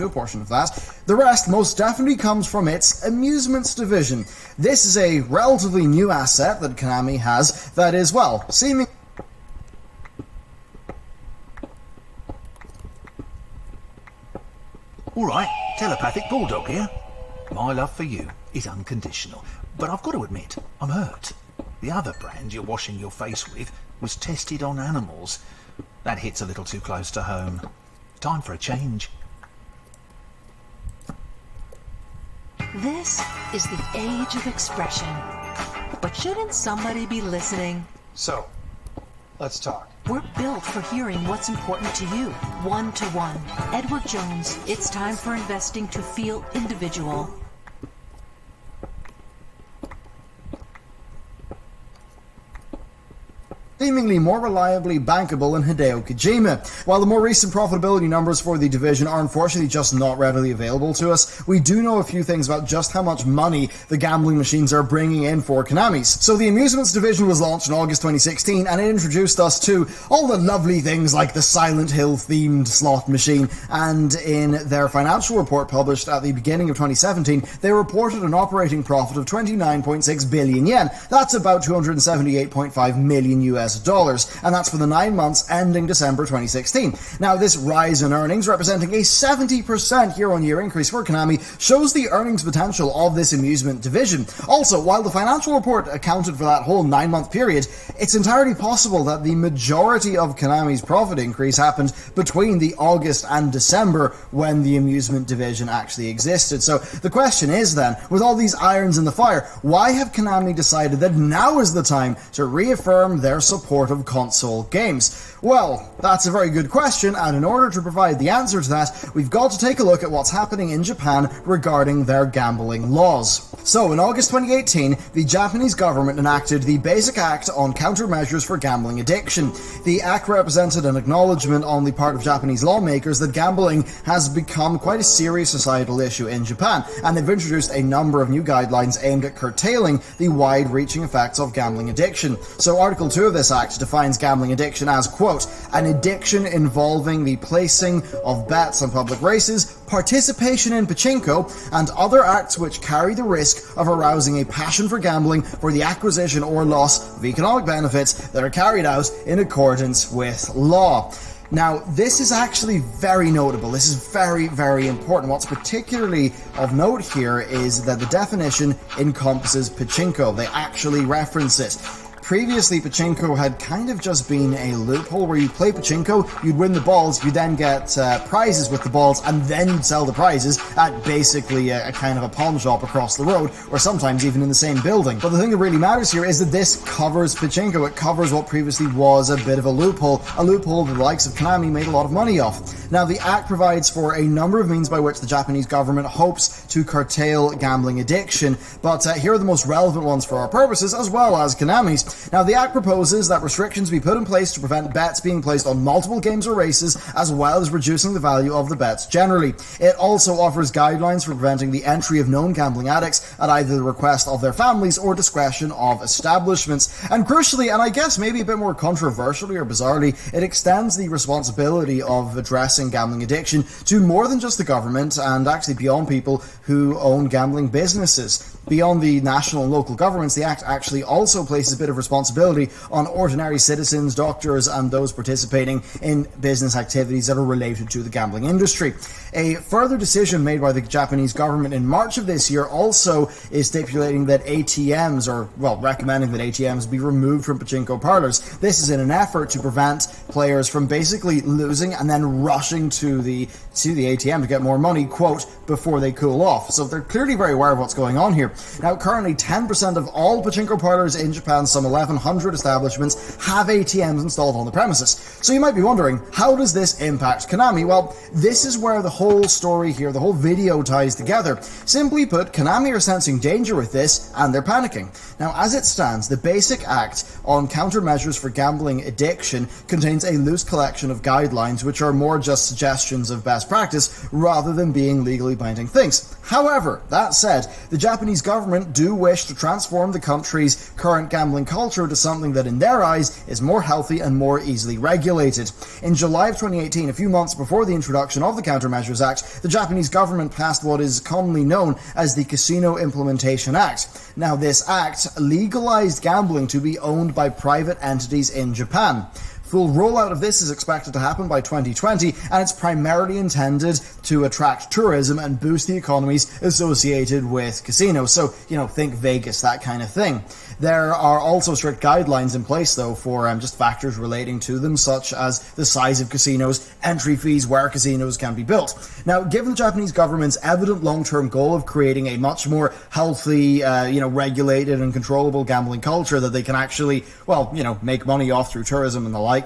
the rest most definitely comes from its amusements division. This is a relatively new asset that Konami has that is, seeming... Alright, telepathic bulldog here. My love for you is unconditional, but I've got to admit, I'm hurt. The other brand you're washing your face with was tested on animals. That hits a little too close to home. Time for a change. This is the age of expression. But shouldn't somebody be listening? So, let's talk. We're built for hearing what's important to you, one-to-one. Edward Jones, it's time for investing to feel individual. Seemingly more reliably bankable than Hideo Kojima. While the more recent profitability numbers for the division are unfortunately just not readily available to us, we do know a few things about just how much money the gambling machines are bringing in for Konami's. So the amusements division was launched in August 2016, and it introduced us to all the lovely things like the Silent Hill themed slot machine, and in their financial report published at the beginning of 2017, they reported an operating profit of 29.6 billion yen. That's about $278.5 million US dollars, and that's for the 9 months ending December 2016. Now, this rise in earnings, representing a 70% year-on-year increase for Konami, shows the earnings potential of this amusement division. Also, while the financial report accounted for that whole 9-month period, it's entirely possible that the majority of Konami's profit increase happened between the August and December when the amusement division actually existed. So the question is then, with all these irons in the fire, why have Konami decided that now is the time to reaffirm their support of console games? Well, that's a very good question, and in order to provide the answer to that, we've got to take a look at what's happening in Japan regarding their gambling laws. So, in August 2018, the Japanese government enacted the Basic Act on Countermeasures for Gambling Addiction. The act represented an acknowledgement on the part of Japanese lawmakers that gambling has become quite a serious societal issue in Japan, and they've introduced a number of new guidelines aimed at curtailing the wide-reaching effects of gambling addiction. So, Article 2 of this act defines gambling addiction as, quote, an addiction involving the placing of bets on public races, participation in pachinko, and other acts which carry the risk of arousing a passion for gambling for the acquisition or loss of economic benefits that are carried out in accordance with law. Now, this is actually very notable. This is very, very important. What's particularly of note here is that the definition encompasses pachinko. They actually reference it. Previously, pachinko had kind of just been a loophole where you play pachinko, you'd win the balls, you'd then get prizes with the balls, and then you'd sell the prizes at basically a kind of a pawn shop across the road, or sometimes even in the same building. But the thing that really matters here is that this covers pachinko. It covers what previously was a bit of a loophole that the likes of Konami made a lot of money off. Now, the Act provides for a number of means by which the Japanese government hopes to curtail gambling addiction, but here are the most relevant ones for our purposes, as well as Konami's. Now, the Act proposes that restrictions be put in place to prevent bets being placed on multiple games or races, as well as reducing the value of the bets generally. It also offers guidelines for preventing the entry of known gambling addicts at either the request of their families or discretion of establishments. And crucially, and I guess maybe a bit more controversially or bizarrely, it extends the responsibility of addressing gambling addiction to more than just the government, and actually beyond people who own gambling businesses. Beyond the national and local governments, the Act actually also places a bit of responsibility on ordinary citizens, doctors, and those participating in business activities that are related to the gambling industry. A further decision made by the Japanese government in March of this year also is stipulating that ATMs, or, well, recommending that ATMs be removed from pachinko parlors. This is in an effort to prevent players from basically losing and then rushing to the ATM to get more money, quote, before they cool off. So they're clearly very aware of what's going on here. Now, currently 10% of all pachinko parlors in Japan, some 1,100 establishments, have ATMs installed on the premises. So you might be wondering, how does this impact Konami? Well, this is where the whole story here, the whole video ties together. Simply put, Konami are sensing danger with this, and they're panicking. Now, as it stands, the Basic Act on Countermeasures for Gambling Addiction contains a loose collection of guidelines which are more just suggestions of best practice rather than being legally binding things. However, that said, the Japanese government do wish to transform the country's current gambling culture to something that in their eyes is more healthy and more easily regulated. In July of 2018, a few months before the introduction of the Countermeasures Act, the Japanese government passed what is commonly known as the Casino Implementation Act. Now, this act legalized gambling to be owned by private entities in Japan. Full rollout of this is expected to happen by 2020, and it's primarily intended to attract tourism and boost the economies associated with casinos. So, think Vegas, that kind of thing. There are also strict guidelines in place, though, for just factors relating to them, such as the size of casinos, entry fees, where casinos can be built. Now, given the Japanese government's evident long-term goal of creating a much more healthy, regulated and controllable gambling culture that they can actually, make money off through tourism and the like,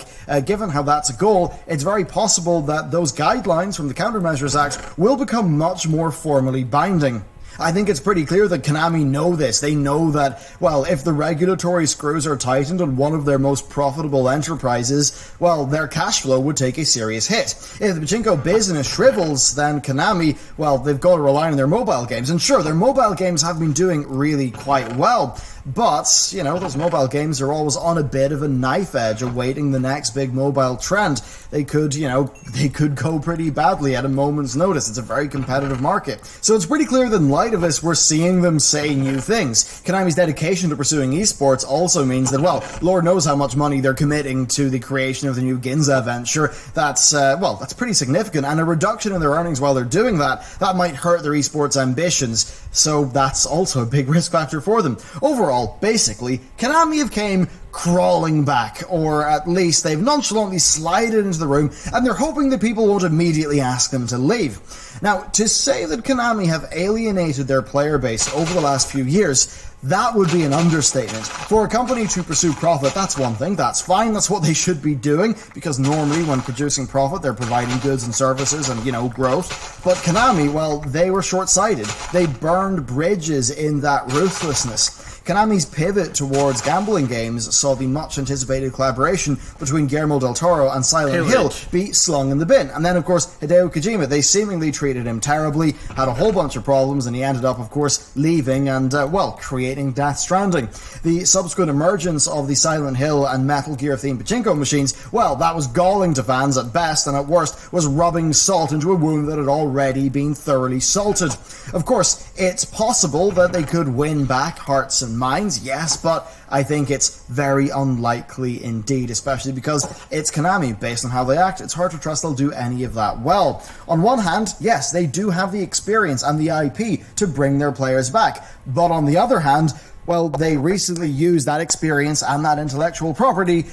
given how that's a goal, it's very possible that those guidelines from the Countermeasures Act will become much more formally binding. I think it's pretty clear that Konami know this. They know that, if the regulatory screws are tightened on one of their most profitable enterprises, their cash flow would take a serious hit. If the pachinko business shrivels, then Konami, they've got to rely on their mobile games. And sure, their mobile games have been doing really quite well. But, you know, those mobile games are always on a bit of a knife edge awaiting the next big mobile trend. They could, you know, they could go pretty badly at a moment's notice. It's a very competitive market. So it's pretty clear that in light of this, we're seeing them say new things. Konami's dedication to pursuing esports also means that, well, Lord knows how much money they're committing to the creation of the new Ginza venture. That's, well, that's pretty significant, and a reduction in their earnings while they're doing that, that might hurt their esports ambitions. So that's also a big risk factor for them. Overall, basically, Konami have came crawling back, or at least they've nonchalantly slided into the room, and they're hoping that people won't immediately ask them to leave. Now, to say that Konami have alienated their player base over the last few years, that would be an understatement. For a company to pursue profit, that's one thing, that's fine, that's what they should be doing, because normally when producing profit, they're providing goods and services and, you know, growth. But Konami, well, they were short-sighted. They burned bridges in that ruthlessness. Konami's pivot towards gambling games saw the much-anticipated collaboration between Guillermo del Toro and Silent Hill be slung in the bin. And then, of course, Hideo Kojima, they seemingly treated him terribly, had a whole bunch of problems, and he ended up, of course, leaving and, well, creating Death Stranding. The subsequent emergence of the Silent Hill and Metal Gear-themed pachinko machines, well, that was galling to fans at best, and at worst was rubbing salt into a wound that had already been thoroughly salted. Of course, it's possible that they could win back hearts and minds, yes, but I think it's very unlikely indeed, especially because it's Konami. Based on how they act, it's hard to trust they'll do any of that well. On one hand, yes, they do have the experience and the IP to bring their players back, but on the other hand, well, they recently used that experience and that intellectual property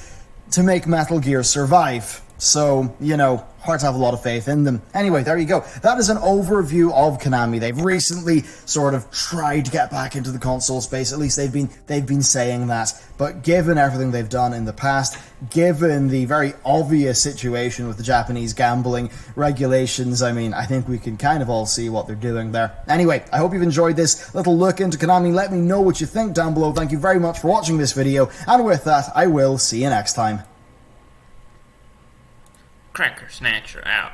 to make Metal Gear survive. So, you know, hard to have a lot of faith in them. Anyway, there you go. That is an overview of Konami. They've recently sort of tried to get back into the console space. At least they've been saying that. But given everything they've done in the past, given the very obvious situation with the Japanese gambling regulations, I mean, I think we can kind of all see what they're doing there. Anyway, I hope you've enjoyed this little look into Konami. Let me know what you think down below. Thank you very much for watching this video. And with that, I will see you next time. Cracker Snatcher out.